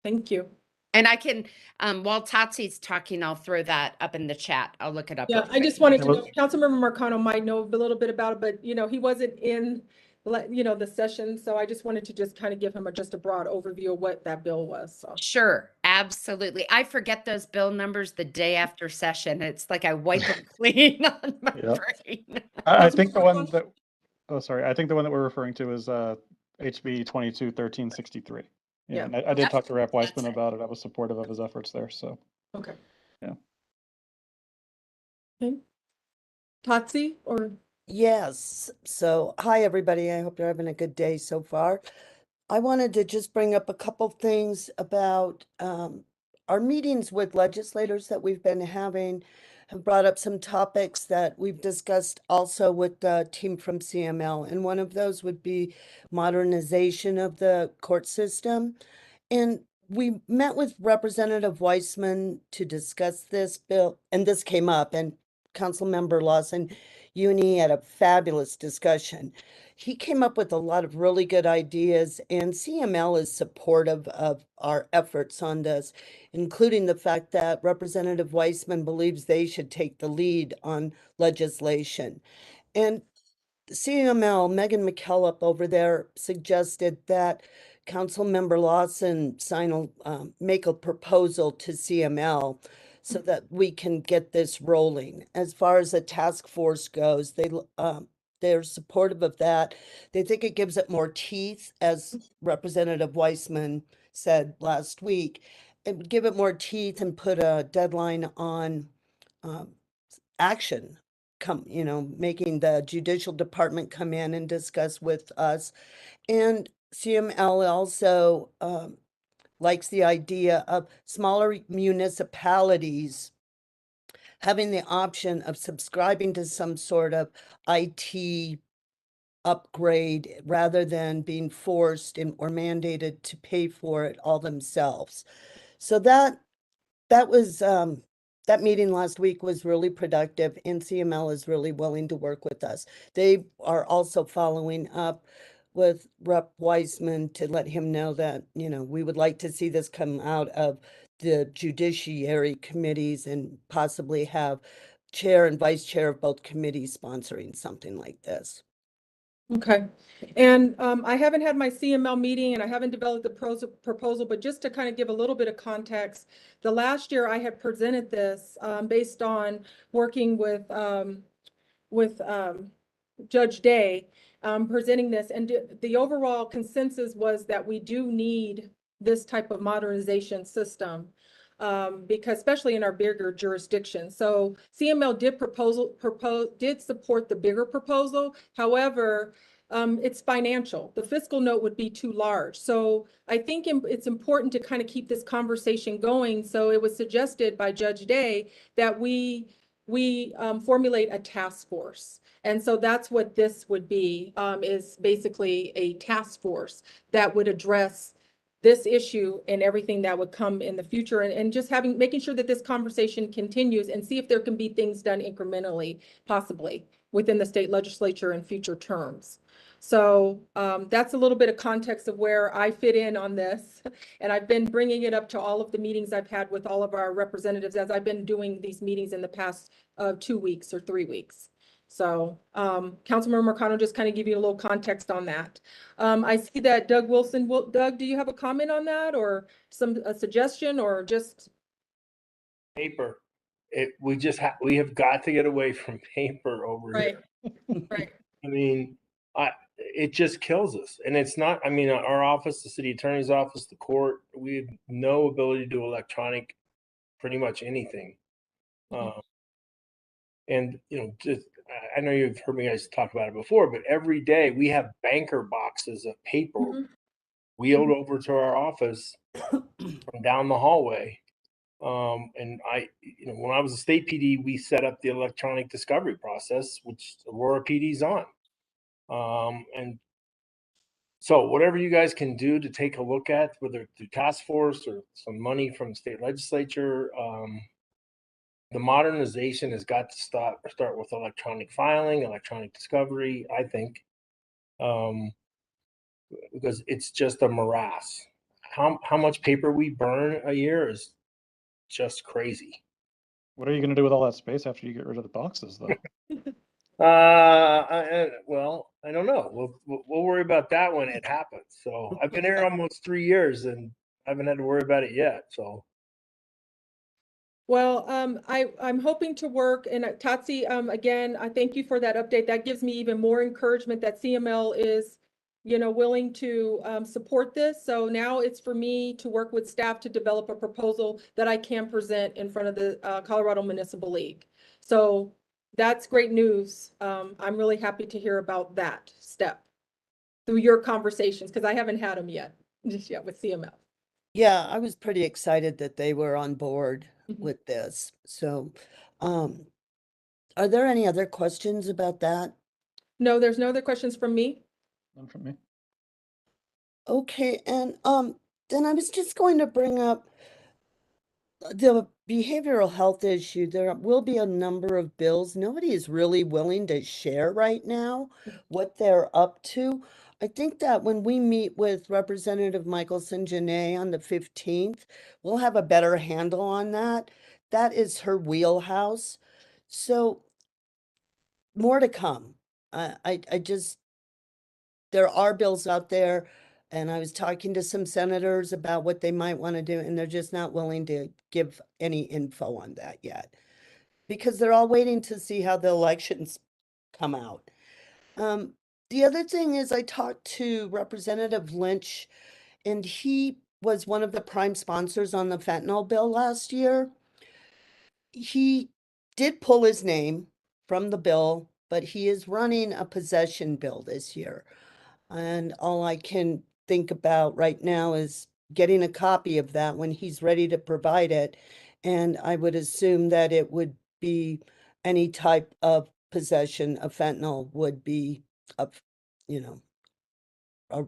Thank you. And I can, while Tatsi's talking, I'll throw that up in the chat. I'll look it up. Yeah, I just wanted to know, Councilmember Marcano might know a little bit about it, but he wasn't in, the session. So I just wanted to just kind of give him just a broad overview of what that bill was. So. Sure, absolutely. I forget those bill numbers the day after session. It's like I wipe them clean on my brain. I think the one that, I think the one that we're referring to is HB 22-1363. Yeah, and I did talk to Rep. Weissman about it. I was supportive of his efforts there. So. Okay. Yeah. Okay. Tatsi or? Yes. So, hi, everybody. I hope you're having a good day so far. I wanted to just bring up a couple things about our meetings with legislators that we've been having. Have brought up some topics that we've discussed also with the team from CML. And one of those would be modernization of the court system. And we met with Representative Weissman to discuss this bill, and this came up, and Councilmember Lawson, you and he had a fabulous discussion. He came up with a lot of really good ideas, and CML is supportive of our efforts on this, including the fact that Representative Weissman believes they should take the lead on legislation. And CML, Megan McKillop over there, suggested that Councilmember Lawson make a proposal to CML so that we can get this rolling. As far as the task force goes, they're supportive of that. They think it gives it more teeth, as Representative Weissman said last week. It would give it more teeth and put a deadline on action. Making the judicial department come in and discuss with us. And CML also likes the idea of smaller municipalities having the option of subscribing to some sort of IT upgrade rather than being forced or mandated to pay for it all themselves. So that was that meeting last week was really productive, and CML is really willing to work with us. They are also following up with Rep. Weissman to let him know that, we would like to see this come out of the judiciary committees and possibly have chair and vice chair of both committees sponsoring something like this. Okay. And I haven't had my CML meeting and I haven't developed the proposal, but just to kind of give a little bit of context, the last year I had presented this based on working with Judge Day, presenting this, and the overall consensus was that we do need this type of modernization system. Because especially in our bigger jurisdictions. So CML did support the bigger proposal. However, it's financial. The fiscal note would be too large. So I think it's important to kind of keep this conversation going. So it was suggested by Judge Day that we formulate a task force. And so that's what this would be, is basically a task force that would address this issue and everything that would come in the future, and just making sure that this conversation continues and see if there can be things done incrementally, possibly within the state legislature in future terms. So that's a little bit of context of where I fit in on this. And I've been bringing it up to all of the meetings I've had with all of our representatives as I've been doing these meetings in the past 2 weeks or 3 weeks. So Councilmember Mercado, just kind of give you a little context on that. I see that Doug Wilson, Doug, do you have a comment on that or a suggestion or just? Paper. We have got to get away from paper over Right, here. right. I mean, it just kills us. And it's not, I mean, our office, the city attorney's office, the court, we have no ability to do electronic, pretty much anything. And, you know, just, I know you've heard me guys talk about it before, but every day we have banker boxes of paper wheeled over to our office from down the hallway. And you know, when I was a state PD, we set up the electronic discovery process, which Aurora PD's on. And so whatever you guys can do to take a look at, whether through task force or some money from the state legislature, the modernization has got to start with electronic filing, electronic discovery, I think, because it's just a morass. How much paper we burn a year is just crazy. What are you going to do with all that space after you get rid of the boxes, though? Well, I don't know. We'll worry about that when it happens. So I've been here almost 3 years and I haven't had to worry about it yet. So. Well, I'm hoping to work, and Tatsi, again, I thank you for that update. That gives me even more encouragement that CML is, you know, willing to support this. So now it's for me to work with staff to develop a proposal that I can present in front of the Colorado Municipal League. So that's great news. I'm really happy to hear about that step through your conversations, because I haven't had them just yet with CML. Yeah, I was pretty excited that they were on board with this. So, are there any other questions about that? No, there's no other questions from me. None from me. Okay, and then I was just going to bring up the behavioral health issue. There will be a number of bills. Nobody is really willing to share right now what they're up to. I think that when we meet with Representative Michelson Janae on the 15th, we'll have a better handle on that. That is her wheelhouse. So more to come. I just, there are bills out there, and I was talking to some senators about what they might want to do, and they're just not willing to give any info on that yet, because they're all waiting to see how the elections come out. The other thing is I talked to Representative Lynch, and he was one of the prime sponsors on the fentanyl bill last year. He did pull his name from the bill, but he is running a possession bill this year. And all I can think about right now is getting a copy of that when he's ready to provide it. And I would assume that it would be any type of possession of fentanyl would be a, you know, a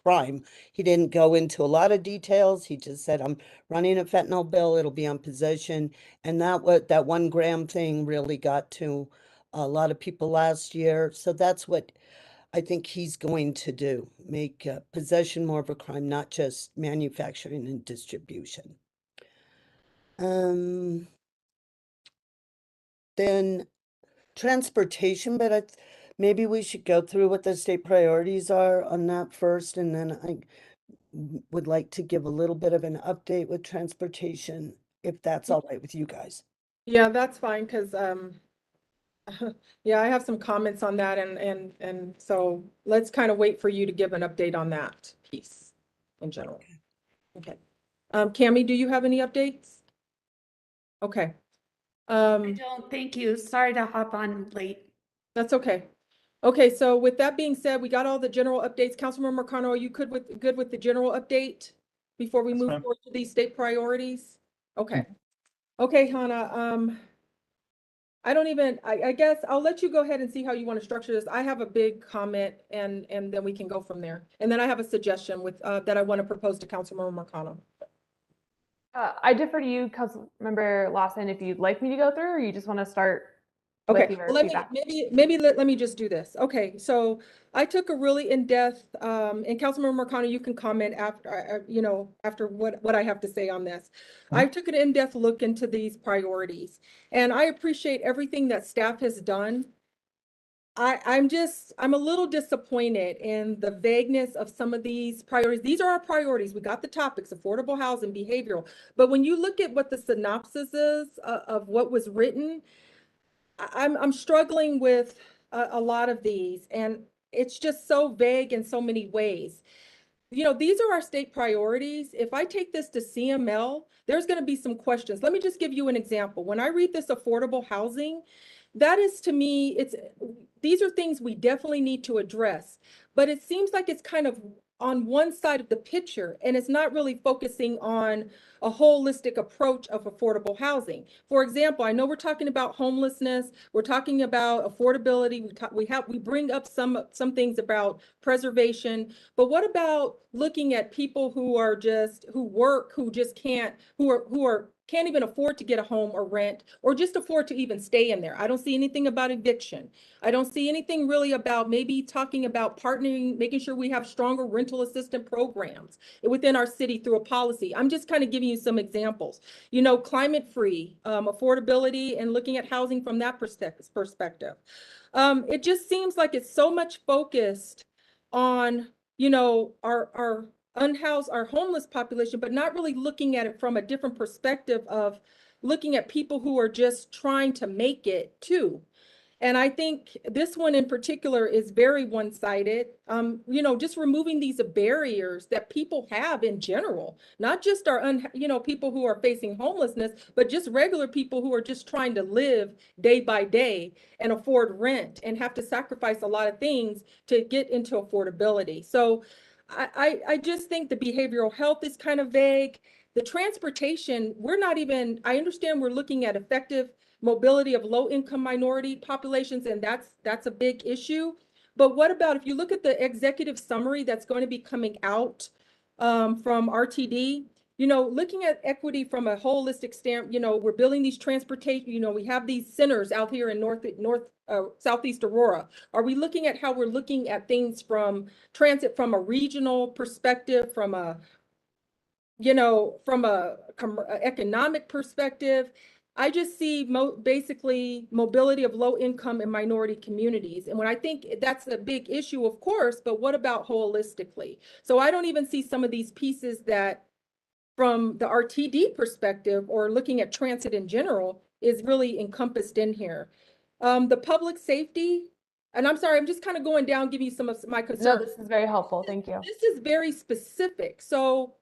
crime. He didn't go into a lot of details. He just said, I'm running a fentanyl bill, it'll be on possession. And that 1 gram thing really got to a lot of people last year. So that's what I think he's going to do, make possession more of a crime, not just manufacturing and distribution. Then transportation, but maybe we should go through what the state priorities are on that first, and then I would like to give a little bit of an update with transportation, if that's all right with you guys. Yeah, that's fine, because yeah, I have some comments on that, and so let's kind of wait for you to give an update on that piece in general. Okay. Cammie, do you have any updates? Okay. I don't, thank you. Sorry to hop on late. That's okay. Okay, so with that being said, we got all the general updates. Councilmember Marcano, are you good with the general update before we Yes, move ma'am. forward to these state priorities? Okay. Okay, Hannah, I guess I'll let you go ahead and see how you want to structure this. I have a big comment and then we can go from there. And then I have a suggestion with, that I want to propose to Councilmember Marcano. I defer to you, Councilmember Lawson, if you'd like me to go through, or you just want to start with Okay, your well, let me, feedback. let me just do this. Okay, so I took a really in-depth, and Councilmember Marcano, you can comment after, you know, after what I have to say on this. I took an in-depth look into these priorities, and I appreciate everything that staff has done. I'm a little disappointed in the vagueness of some of these priorities. These are our priorities. We got the topics, affordable housing, behavioral. But when you look at what the synopsis is of what was written, I'm struggling with a lot of these, and it's just so vague in so many ways. You know, these are our state priorities. If I take this to CML, there's going to be some questions. Let me just give you an example. When I read this affordable housing, that is, to me, these are things we definitely need to address, but it seems like it's kind of on one side of the picture and it's not really focusing on a holistic approach of affordable housing. For example, I know we're talking about homelessness, we're talking about affordability, we bring up some things about preservation, but what about looking at people who are who just can't, can't even afford to get a home or rent, or just afford to even stay in there? I don't see anything about eviction. I don't see anything really about maybe talking about partnering, making sure we have stronger rental assistance programs within our city through a policy. I'm just kind of giving you some examples. You know, climate free, affordability, and looking at housing from that perspective. It just seems like it's so much focused on, you know, our unhoused, our homeless population, but not really looking at it from a different perspective of looking at people who are just trying to make it too. And I think this one in particular is very one-sided. You know, just removing these barriers that people have in general, not just you know, people who are facing homelessness, but just regular people who are just trying to live day by day and afford rent and have to sacrifice a lot of things to get into affordability. So I just think the behavioral health is kind of vague. The transportation, I understand we're looking at effective mobility of low-income minority populations, and that's a big issue. But what about if you look at the executive summary that's going to be coming out from RTD, you know, looking at equity from a holistic standpoint, you know, we're building these transportation, you know, we have these centers out here in Southeast Aurora. Are we looking at how we're looking at things from transit from a regional perspective, from a, you know, from a economic perspective? I just see basically mobility of low income and minority communities. And when I think that's a big issue, of course, but what about holistically? So I don't even see some of these pieces that from the RTD perspective or looking at transit in general is really encompassed in here. The public safety, and I'm sorry, I'm just kind of going down, giving you some of my concerns. No, this is very helpful. Thank you. This is very specific. So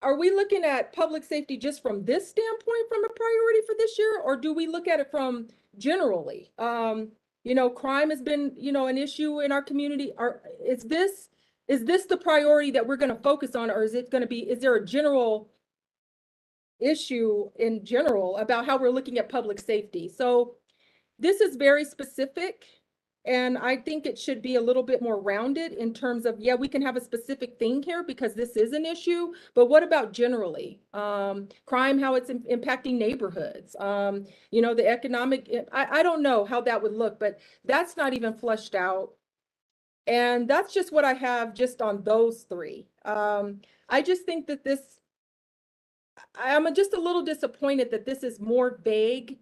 are we looking at public safety just from this standpoint from a priority for this year, or do we look at it from generally? You know, crime has been, you know, an issue in our community. Is this the priority that we're going to focus on, or is there a general issue in general about how we're looking at public safety? So this is very specific. And I think it should be a little bit more rounded in terms of, yeah, we can have a specific thing here because this is an issue, but what about generally? Crime, how it's impacting neighborhoods, you know, the economic, I don't know how that would look, but that's not even fleshed out. And that's just what I have just on those three. I just think that I'm just a little disappointed that this is more vague.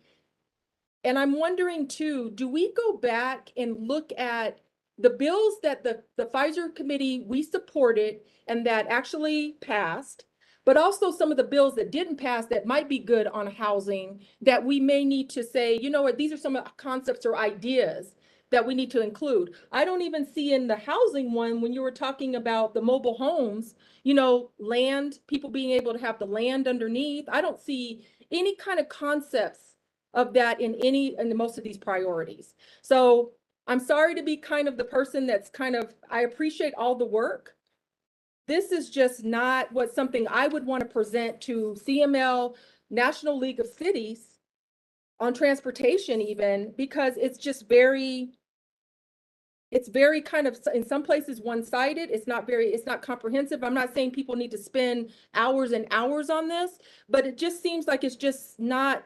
And I'm wondering too, do we go back and look at the bills that the Pfizer committee we supported and that actually passed, but also some of the bills that didn't pass that might be good on housing that we may need to say, you know what, these are some concepts or ideas that we need to include. I don't even see in the housing one, when you were talking about the mobile homes, you know, land, people being able to have the land underneath. I don't see any kind of concepts of that in most of these priorities. So I'm sorry to be kind of the person that's I appreciate all the work. This is just not something I would want to present to CML, National League of Cities, on transportation even, because it's just very kind of, in some places, one-sided. It's not comprehensive. I'm not saying people need to spend hours and hours on this, but it just seems like it's just not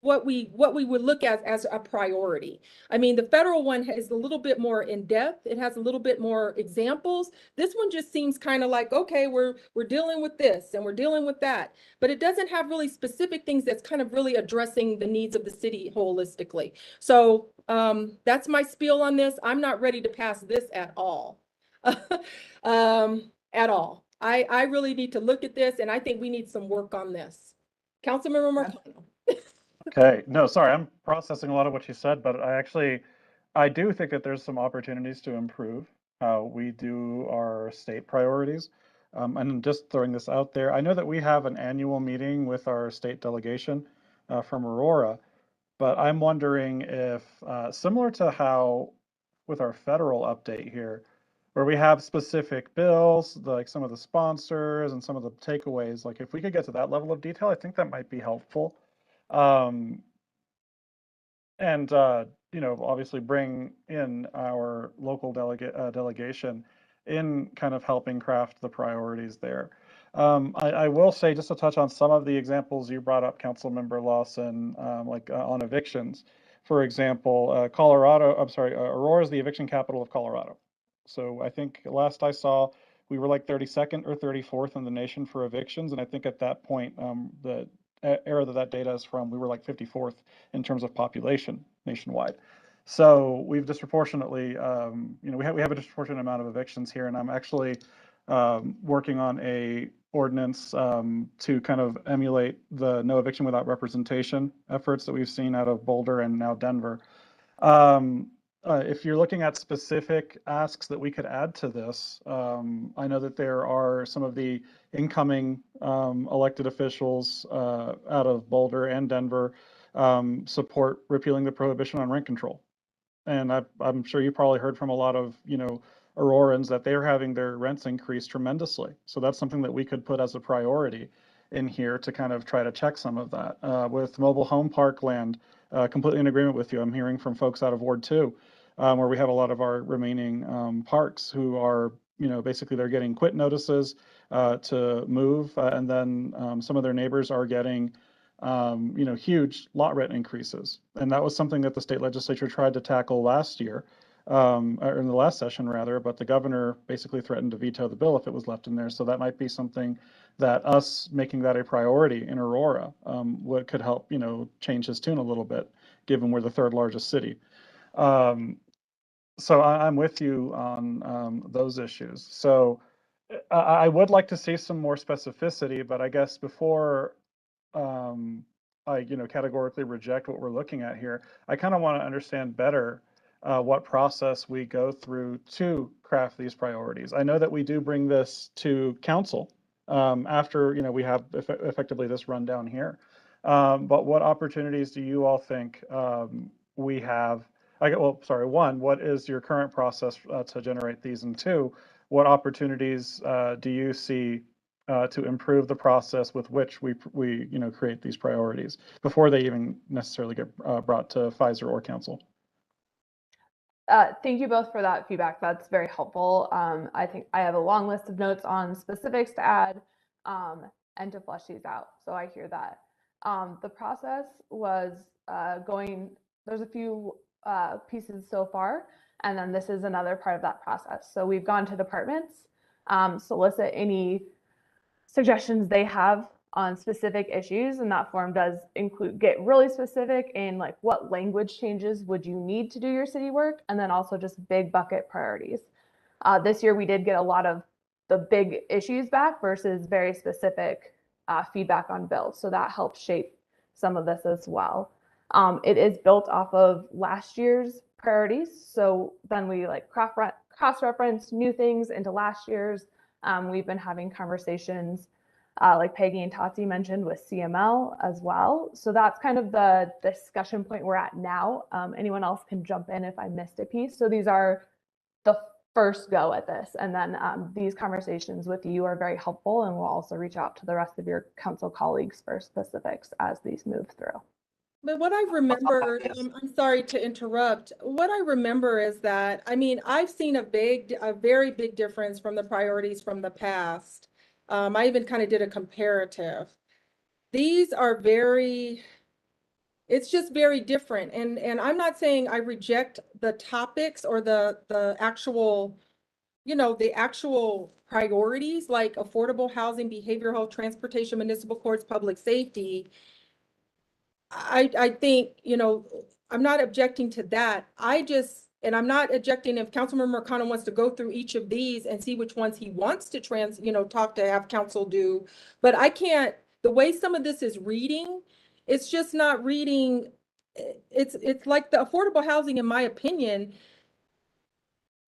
what we would look at as a priority. I mean, the federal one is a little bit more in depth. It has a little bit more examples. This one just seems kind of like, okay, we're dealing with this and we're dealing with that, but it doesn't have really specific things that's kind of really addressing the needs of the city holistically. So that's my spiel on this. I'm not ready to pass this at all. At all. I really need to look at this, and I think we need some work on this. Councilmember Marcano. Okay, no, sorry, I'm processing a lot of what you said, but I do think that there's some opportunities to improve how we do our state priorities. And just throwing this out there, I know that we have an annual meeting with our state delegation from Aurora, but I'm wondering if, similar to how with our federal update here, where we have specific bills, like some of the sponsors and some of the takeaways, like if we could get to that level of detail, I think that might be helpful. And obviously bring in our local delegation in kind of helping craft the priorities there. I will say, just to touch on some of the examples you brought up, Councilmember Lawson, on evictions. For example, Aurora is the eviction capital of Colorado. So I think last I saw, we were like 32nd or 34th in the nation for evictions. And I think at that point, the era that data is from, we were like 54th in terms of population nationwide. So we've disproportionately, we have a disproportionate amount of evictions here, and I'm actually working on a ordinance to kind of emulate the no eviction without representation efforts that we've seen out of Boulder and now Denver. If you're looking at specific asks that we could add to this, I know that there are some of the incoming elected officials out of Boulder and Denver support repealing the prohibition on rent control. And I'm sure you probably heard from a lot of, Aurorans that they're having their rents increase tremendously. So that's something that we could put as a priority in here to kind of try to check some of that. With mobile home park land, completely in agreement with you. I'm hearing from folks out of Ward 2, where we have a lot of our remaining parks who are, basically they're getting quit notices to move, and then some of their neighbors are getting, huge lot rent increases. And that was something that the state legislature tried to tackle last year, or in the last session rather, but the governor basically threatened to veto the bill if it was left in there. So that might be something that us making that a priority in Aurora could help, change his tune a little bit, given we're the third largest city. So I'm with you on those issues. So I would like to see some more specificity, but I guess before I categorically reject what we're looking at here, I kind of want to understand better what process we go through to craft these priorities. I know that we do bring this to council after we have effectively this rundown here. But what opportunities do you all think we have? One, what is your current process to generate these? And two, what opportunities do you see to improve the process with which we create these priorities before they even necessarily get brought to Pfizer or council? Thank you both for that feedback. That's very helpful. I think I have a long list of notes on specifics to add and to flesh these out. So I hear that. The process was there's a few pieces so far, and then this is another part of that process. So we've gone to departments, solicit any suggestions they have on specific issues, and that form does get really specific in like what language changes would you need to do your city work, and then also just big bucket priorities. This year we did get a lot of the big issues back versus very specific feedback on bills, so that helped shape some of this as well. It is built off of last year's priorities, so then we like cross-reference new things into last year's. We've been having conversations like Peggy and Tati mentioned with CML as well. So that's kind of the discussion point we're at now. Anyone else can jump in if I missed a piece. So these are the first go at this. And then these conversations with you are very helpful, and we'll also reach out to the rest of your council colleagues for specifics as these move through. But what I remember, I'm sorry to interrupt. What I remember is that, I mean, I've seen a very big difference from the priorities from the past. I even kind of did a comparative. These are it's just very different. And I'm not saying I reject the topics or the actual, the actual priorities like affordable housing, behavioral health, transportation, municipal courts, public safety. I think, I'm not objecting to that. And I'm not objecting if Councilmember Mercado wants to go through each of these and see which ones he wants to have council do. But I can't, the way some of this is reading, it's just not reading. It's like the affordable housing, in my opinion.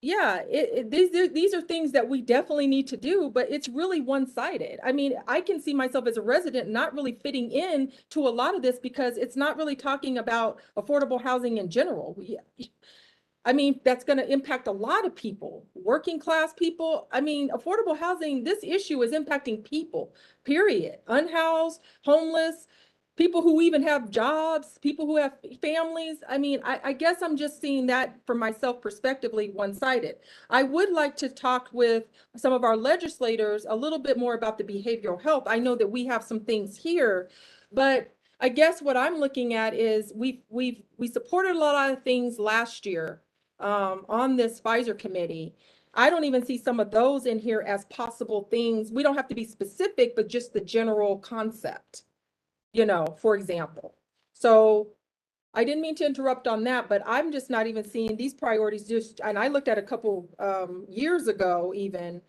Yeah, these are things that we definitely need to do, but it's really one-sided. I mean, I can see myself as a resident not really fitting in to a lot of this because it's not really talking about affordable housing in general. I mean, that's going to impact a lot of people, working class people. I mean, affordable housing, this issue is impacting people, period. Unhoused, homeless, people who even have jobs, people who have families. I mean, I guess I'm just seeing that from myself perspectively one-sided. I would like to talk with some of our legislators a little bit more about the behavioral health. I know that we have some things here, but I guess what I'm looking at is we supported a lot of things last year on this Pfizer committee. I don't even see some of those in here as possible things. We don't have to be specific, but just the general concept, for example. So I didn't mean to interrupt on that, but I'm just not even seeing these priorities and I looked at a couple years ago even,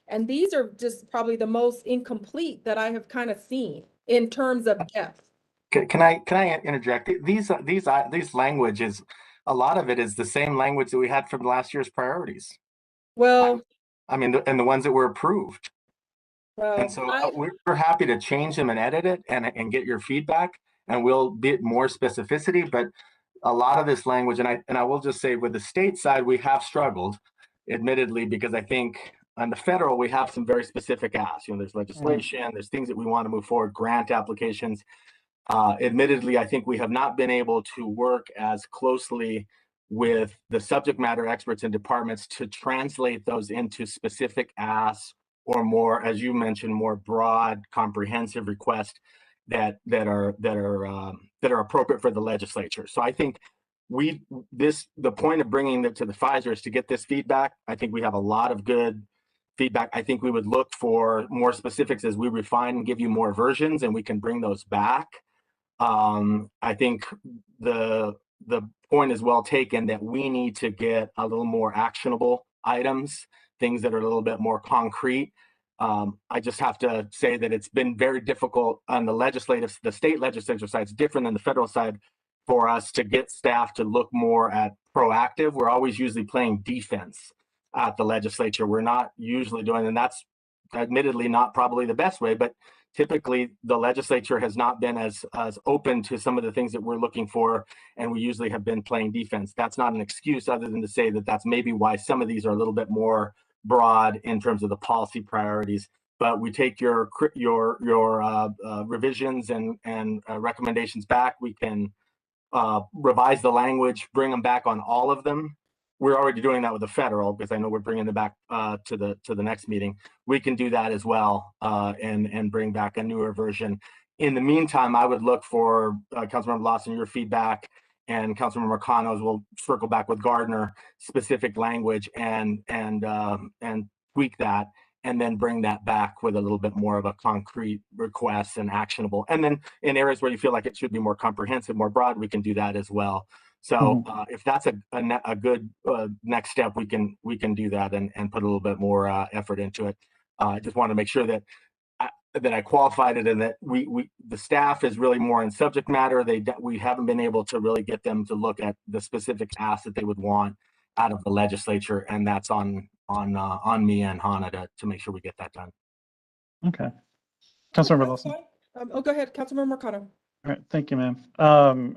and these are just probably the most incomplete that I have kind of seen in terms of depth. Can I interject? These languages, a lot of it is the same language that we had from last year's priorities. Well, I mean, and the ones that were approved. And so we're happy to change them and edit it and get your feedback, and we'll get more specificity. But a lot of this language, and I will just say with the state side, we have struggled, admittedly, because I think on the federal, we have some very specific asks. There's legislation, there's things that we want to move forward, grant applications. Admittedly, I think we have not been able to work as closely with the subject matter experts and departments to translate those into specific asks or more, as you mentioned, more broad, comprehensive requests that are appropriate for the legislature. So I think the point of bringing it to the Pfizer is to get this feedback. I think we have a lot of good feedback. I think we would look for more specifics as we refine and give you more versions, and we can bring those back. I think the point is well taken that we need to get a little more actionable items, things that are a little bit more concrete. I just have to say that it's been very difficult on the state legislature side. It's different than the federal side for us to get staff to look more at proactive. We're always usually playing defense at the legislature. We're not usually doing, and that's admittedly not probably the best way, but typically the legislature has not been as open to some of the things that we're looking for, and we usually have been playing defense. That's not an excuse other than to say that that's maybe why some of these are a little bit more broad in terms of the policy priorities. But we take your revisions and recommendations back. We can revise the language, bring them back on all of them. We're already doing that with the federal, because I know we're bringing them back to the next meeting. We can do that as well and bring back a newer version. In the meantime, I would look for Councilmember Lawson, your feedback, and Councilmember Mercano's. We'll circle back with Gardner specific language and tweak that, and then bring that back with a little bit more of a concrete request and actionable. And then in areas where you feel like it should be more comprehensive, more broad, we can do that as well. So if that's a good next step, we can do that and put a little bit more effort into it. I just want to make sure that I qualified it, and that the staff is really more in subject matter. We haven't been able to really get them to look at the specific asks that they would want out of the legislature, and that's on me and Hannah to make sure we get that done. Okay. Councilmember That's Lawson. fine. Oh, go ahead, Councilmember Mercado. All right, thank you, ma'am.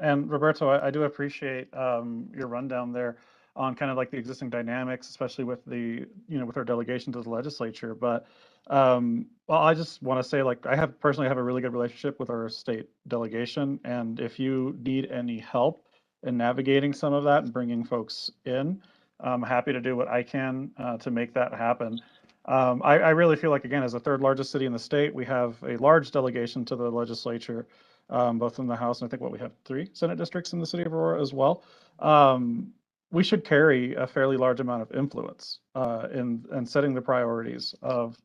And Roberto, I do appreciate your rundown there on kind of like the existing dynamics, especially with the, with our delegation to the legislature. But well, I just want to say, like, I personally have a really good relationship with our state delegation, and if you need any help in navigating some of that and bringing folks in, I'm happy to do what I can to make that happen. I really feel like, again, as the third largest city in the state, we have a large delegation to the legislature, both in the House, and I think we have 3 Senate districts in the city of Aurora as well. We should carry a fairly large amount of influence in setting the priorities of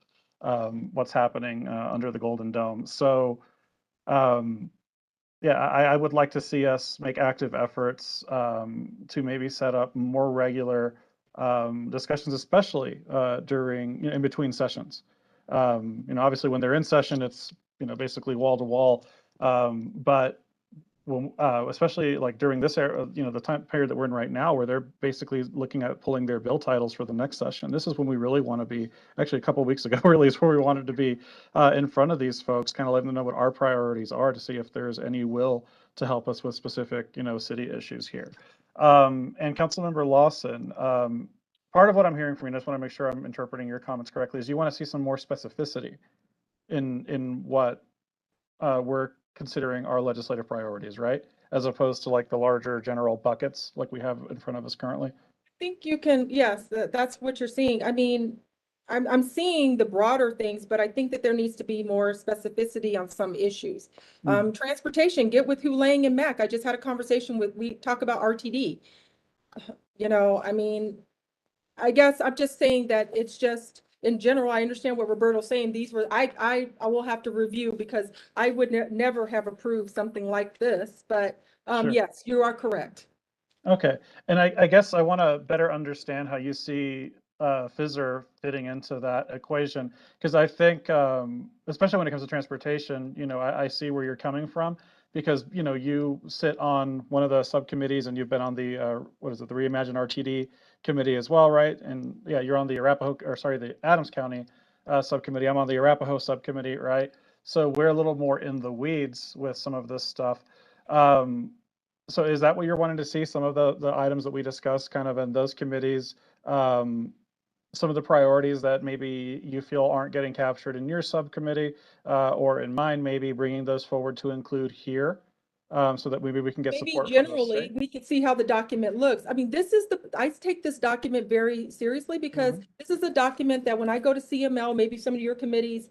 what's happening under the Golden Dome. So, yeah, I would like to see us make active efforts to maybe set up more regular discussions, especially during, in between sessions. Obviously when they're in session, it's, basically wall to wall. But when, especially like during this era, the time period that we're in right now, where they're basically looking at pulling their bill titles for the next session. This is when we really want to be, actually a couple of weeks ago, really is where we wanted to be in front of these folks, kind of letting them know what our priorities are to see if there's any will to help us with specific, city issues here. And Councilmember Lawson, part of what I'm hearing from you, I just want to make sure I'm interpreting your comments correctly, is you want to see some more specificity in what we're considering our legislative priorities, right? As opposed to like the larger general buckets like we have in front of us currently. I think you can, yes, that's what you're seeing. I mean, I'm seeing the broader things, but I think that there needs to be more specificity on some issues. Transportation, get with Hulang and Mac. I just had a conversation we talk about RTD. I mean, I guess I'm just saying that it's just, in general, I understand what Roberto's saying. These were, I will have to review because I would never have approved something like this, but Sure. yes, you are correct. Okay, and I guess I want to better understand how you see FISR fitting into that equation, because I think, especially when it comes to transportation, I see where you're coming from, because you sit on one of the subcommittees and you've been on the what is it, the Reimagine RTD committee as well, right? And yeah, you're on the the Adams County subcommittee. I'm on the Arapahoe subcommittee, right? So we're a little more in the weeds with some of this stuff. So is that what you're wanting to see, some of the items that we discussed kind of in those committees, some of the priorities that maybe you feel aren't getting captured in your subcommittee or in mine, maybe bringing those forward to include here, so that maybe we can get Maybe support from the generally, state? we can see how the document looks. I mean, I take this document very seriously because this is a document that when I go to CML, maybe some of your committees,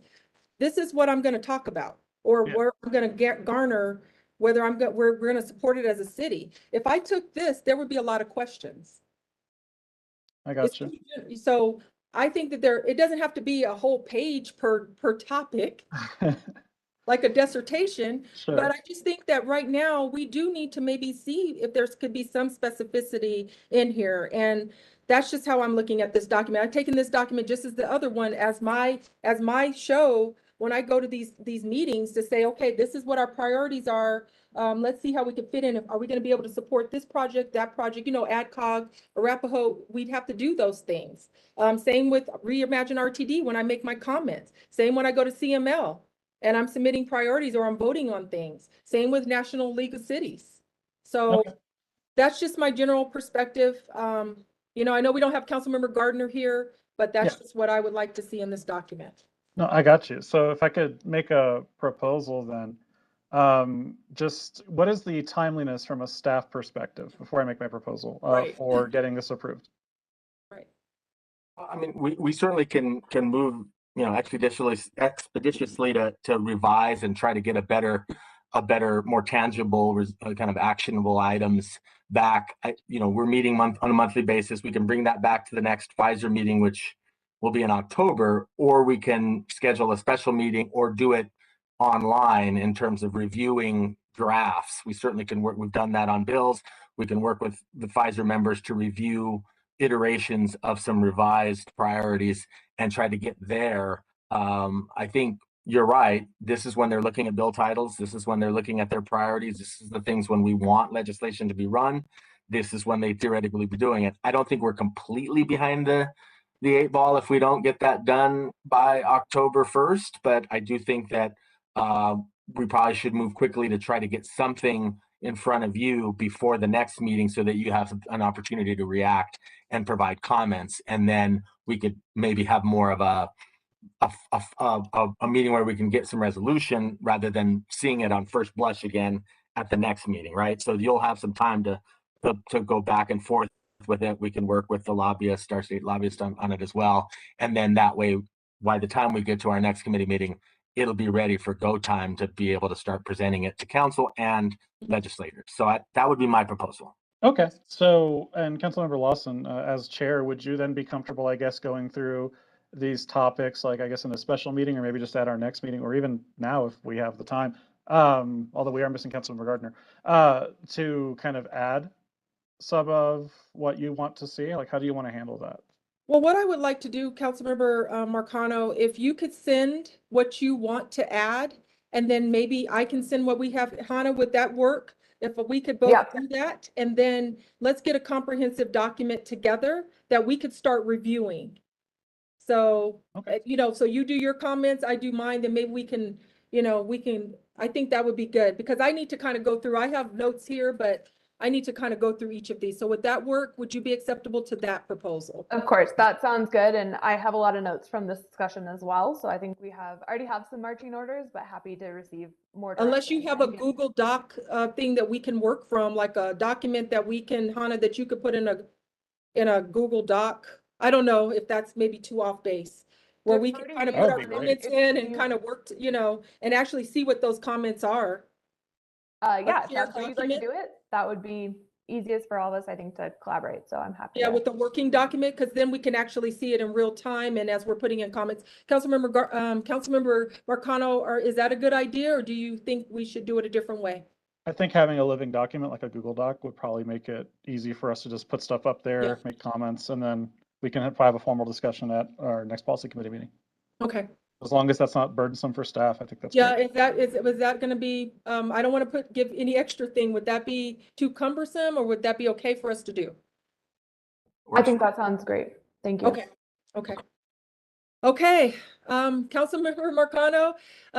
this is what I'm going to talk about, or where I'm going to get Garner, whether we're going to support it as a city. If I took this, there would be a lot of questions. I got you. So I think that it doesn't have to be a whole page per topic, like a dissertation, Sure. but I just think that right now we do need to maybe see if there could be some specificity in here. And that's just how I'm looking at this document. I've taken this document just as the other one as my show when I go to these meetings to say, okay, this is what our priorities are. Let's see how we can fit in. Are we going to be able to support this project, that project, AdCog, Arapahoe? We'd have to do those things. Same with Reimagine RTD when I make my comments. Same when I go to CML and I'm submitting priorities or I'm voting on things. Same with National League of Cities. So that's just my general perspective. I know we don't have Councilmember Gardner here, but that's just what I would like to see in this document. No, I got you. So if I could make a proposal then, just what is the timeliness from a staff perspective before I make my proposal for getting this approved? Right. I mean, we certainly can move, expeditiously to revise and try to get a better, more tangible, kind of actionable items back. We're meeting on a monthly basis. We can bring that back to the next Pfizer meeting, which will be in October, or we can schedule a special meeting or do it online in terms of reviewing drafts. We certainly can work. We've done that on bills. We can work with the Pfizer members to review iterations of some revised priorities and try to get there. I think you're right. This is when they're looking at bill titles. This is when they're looking at their priorities. This is the things when we want legislation to be run. This is when they theoretically be doing it. I don't think we're completely behind the 8 ball if we don't get that done by October 1st, but I do think that we probably should move quickly to try to get something in front of you before the next meeting so that you have an opportunity to react and provide comments. And then we could maybe have more of a meeting where we can get some resolution rather than seeing it on first blush again at the next meeting, right? So you'll have some time to go back and forth with it. We can work with the lobbyist, our state lobbyist on it as well. And then that way, by the time we get to our next committee meeting, it'll be ready for go time to be able to start presenting it to council and legislators. So that would be my proposal. Okay, so, and Councilmember Lawson, as chair, would you then be comfortable, I guess, going through these topics, like, I guess, in a special meeting, or maybe just at our next meeting, or even now if we have the time, although we are missing Councilmember Gardner, to kind of add some of what you want to see? Like, how do you want to handle that? Well, what I would like to do, Councilmember Marcano, if you could send what you want to add, and then maybe I can send what we have. Hannah, would that work? If we could both Yep. do that, and then let's get a comprehensive document together that we could start reviewing. So, Okay. so you do your comments, I do mine, then maybe we can, I think that would be good, because I need to kind of go through, I have notes here, but I need to kind of go through each of these. So would that work? Would you be acceptable to that proposal? Of course, that sounds good. And I have a lot of notes from this discussion as well. So I think we already have some marching orders, but happy to receive more. Unless you direction have a and get- Google Doc thing that we can work from, like a document that we can, Hannah, that you could put in a Google Doc. I don't know if that's maybe too off base, where we can Already kind of made put That our would be comments if in and you- kind of work, and actually see what those comments are. Yeah, if shared that's how you'd like to document? do it, that would be easiest for all of us, I think, to collaborate. So I'm happy. Yeah, to- with the working document, because then we can actually see it in real time and as we're putting in comments. Councilmember Marcano, is that a good idea, or do you think we should do it a different way? I think having a living document like a Google Doc would probably make it easy for us to just put stuff up there, Yeah. make comments, and then we can have a formal discussion at our next policy committee meeting. Okay. As long as that's not burdensome for staff, I think that's Yeah, great. was that gonna be, I don't want to give any extra thing. Would that be too cumbersome, or would that be okay for us to do? I think that sounds great. Thank you. Okay, Councilmember Marcano,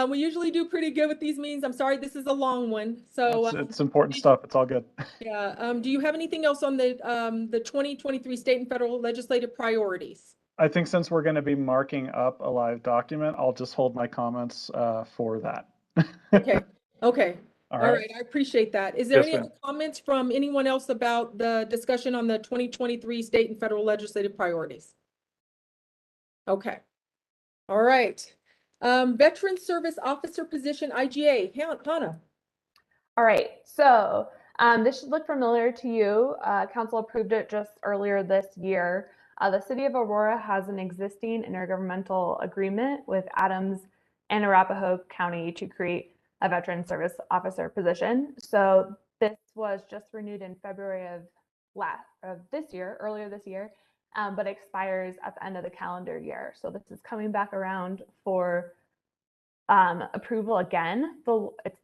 we usually do pretty good with these meetings. I'm sorry, this is a long one, so. It's important stuff. It's all good. Yeah, do you have anything else on the 2023 state and federal legislative priorities? I think since we're going to be marking up a live document, I'll just hold my comments for that. Okay, okay. All All right. right, I appreciate that. Is there Yes, any ma'am. other comments from anyone else about the discussion on the 2023 state and federal legislative priorities? Okay. All right. Veteran Service Officer position, IGA, Hannah. All right, so this should look familiar to you. Council approved it just earlier this year. The City of Aurora has an existing intergovernmental agreement with Adams and Arapahoe County to create a Veteran Service Officer position. So this was just renewed in February of this year, earlier this year, but expires at the end of the calendar year. So this is coming back around for approval again. It's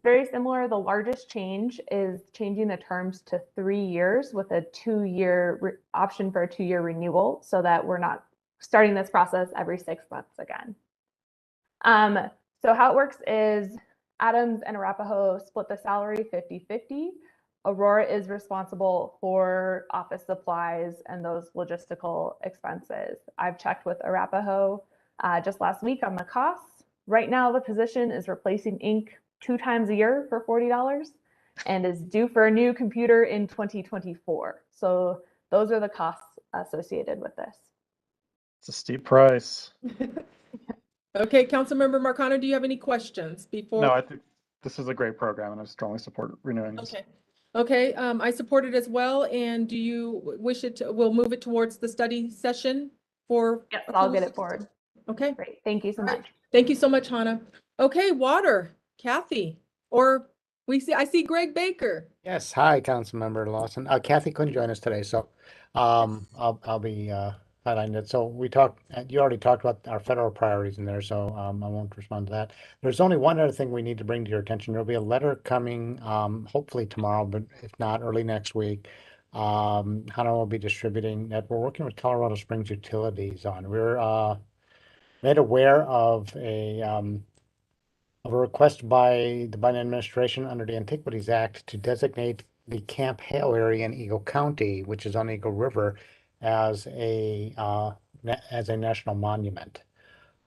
very similar. The largest change is changing the terms to 3 years with a 2-year option for a 2-year renewal, so that we're not starting this process every 6 months again. So how it works is Adams and Arapahoe split the salary 50-50. Aurora is responsible for office supplies and those logistical expenses. I've checked with Arapahoe just last week on the costs. Right now, the position is replacing ink 2 times a year for $40 and is due for a new computer in 2024. So those are the costs associated with this. It's a steep price. Okay, Councilmember Marcano, do you have any questions before? No, I think this is a great program and I strongly support renewing this. Okay, I support it as well. And do you wish we'll move it towards the study session for? Yes, I'll get it forward. Okay. Great, thank you so much. Thank you so much, Hannah. Okay, water, Kathy, or I see Greg Baker. Yes, hi, Councilmember Lawson. Kathy couldn't join us today, so I'll be highlighting it. So you already talked about our federal priorities in there, so I won't respond to that. There's only one other thing we need to bring to your attention. There'll be a letter coming, hopefully tomorrow, but if not, early next week. Hannah will be distributing that. We're working with Colorado Springs Utilities on. We're made aware of a of a request by the Biden administration under the Antiquities Act to designate the Camp Hale area in Eagle County, which is on Eagle River, as a national monument.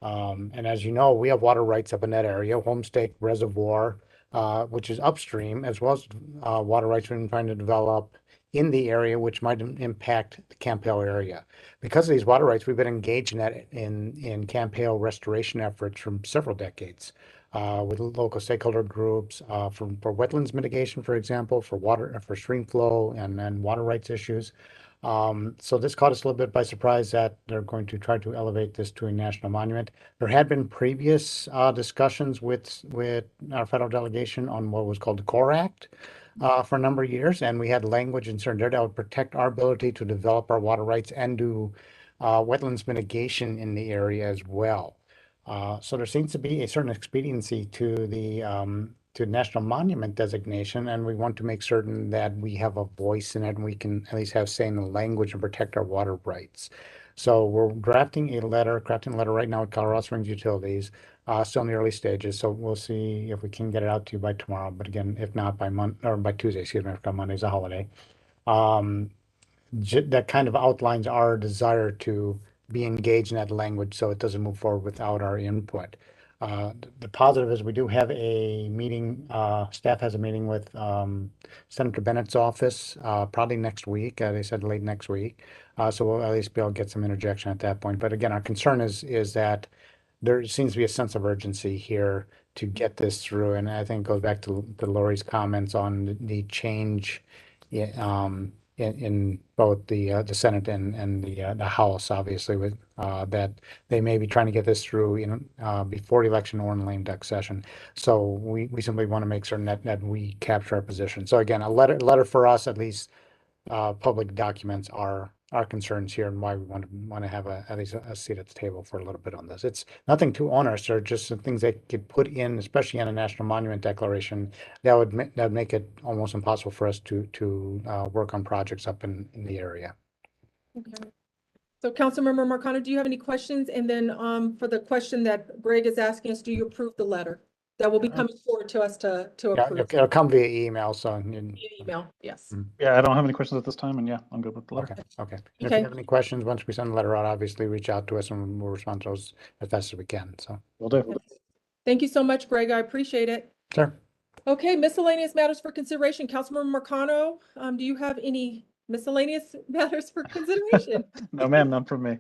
And as you know, we have water rights up in that area, Homestake Reservoir, which is upstream, as well as water rights we've been trying to develop in the area, which might impact the Camp Hale area. Because of these water rights, we've been engaged in Camp Hale restoration efforts for several decades with local stakeholder groups for wetlands mitigation, for example, for stream flow and water rights issues. So this caught us a little bit by surprise that they're going to try to elevate this to a national monument. There had been previous discussions with our federal delegation on what was called the CORE Act for a number of years, and we had language inserted there that would protect our ability to develop our water rights and do wetlands mitigation in the area as well. So there seems to be a certain expediency to the national monument designation, and we want to make certain that we have a voice in it and we can at least have say in the language and protect our water rights. So we're crafting a letter right now with Colorado Springs Utilities, still in the early stages. So we'll see if we can get it out to you by tomorrow. But again, if not by by Tuesday, excuse me, if Monday's a holiday. That kind of outlines our desire to be engaged in that language so it doesn't move forward without our input. The positive is we do have a meeting, staff has a meeting with Senator Bennett's office probably next week. They said late next week. So we'll at least be able to get some interjection at that point. But again, our concern is that there seems to be a sense of urgency here to get this through. And I think it goes back to Lori's comments on the change in both the Senate and the House, obviously, with that they may be trying to get this through before the election or in lame duck session. So we simply want to make certain that we capture our position. So again, a letter for us, at least public documents our concerns here and why we want to have at least a seat at the table for a little bit on this. It's nothing too onerous. They're just some things they could put in, especially on a national monument declaration, that would make it almost impossible for us to work on projects up in the area. Okay. So Councilmember Marcano, do you have any questions? And then for the question that Greg is asking us, do you approve the letter that will be coming forward to us to Yeah, approve? it'll come via email. So Via email, yes. Yeah, I don't have any questions at this time, and yeah, I'm good with the letter. Okay. And if Okay. you have any questions, once we send the letter out, obviously reach out to us and we'll respond to those as fast as we can. So Will do. Thank you so much, Greg. I appreciate it. sure. Okay, miscellaneous matters for consideration. Councilmember Marcano, do you have any miscellaneous matters for consideration? No, ma'am, none from me.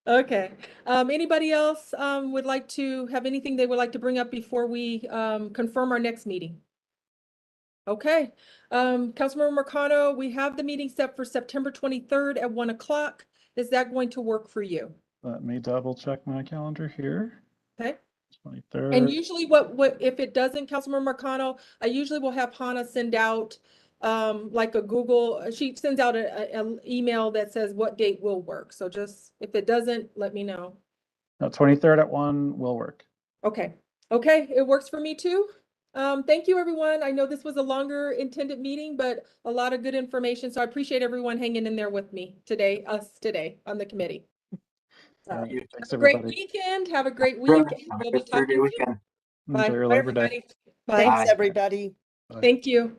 Okay. Anybody else would like to have anything they would like to bring up before we confirm our next meeting? Okay. Councilmember Marcano, we have the meeting set for September 23rd at 1 o'clock. Is that going to work for you? Let me double check my calendar here. Okay. 23rd. And usually what if it doesn't, Councilmember Marcano, I usually will have Hannah send out like a Google, she sends out an email that says what date will work. So just, if it doesn't, let me know. No, 23rd at 1 will work. Okay. Okay, it works for me too. Thank you, everyone. I know this was a longer intended meeting, but a lot of good information. So I appreciate everyone hanging in there with me today, on the committee. Thank you. Thanks, Have a great everybody. weekend. Have a great Sure. week. Have a We'll good be talking 3-day soon. weekend. Bye. Enjoy your Bye, Labor Day. everybody. Bye. Thanks, Bye. everybody. Thank you.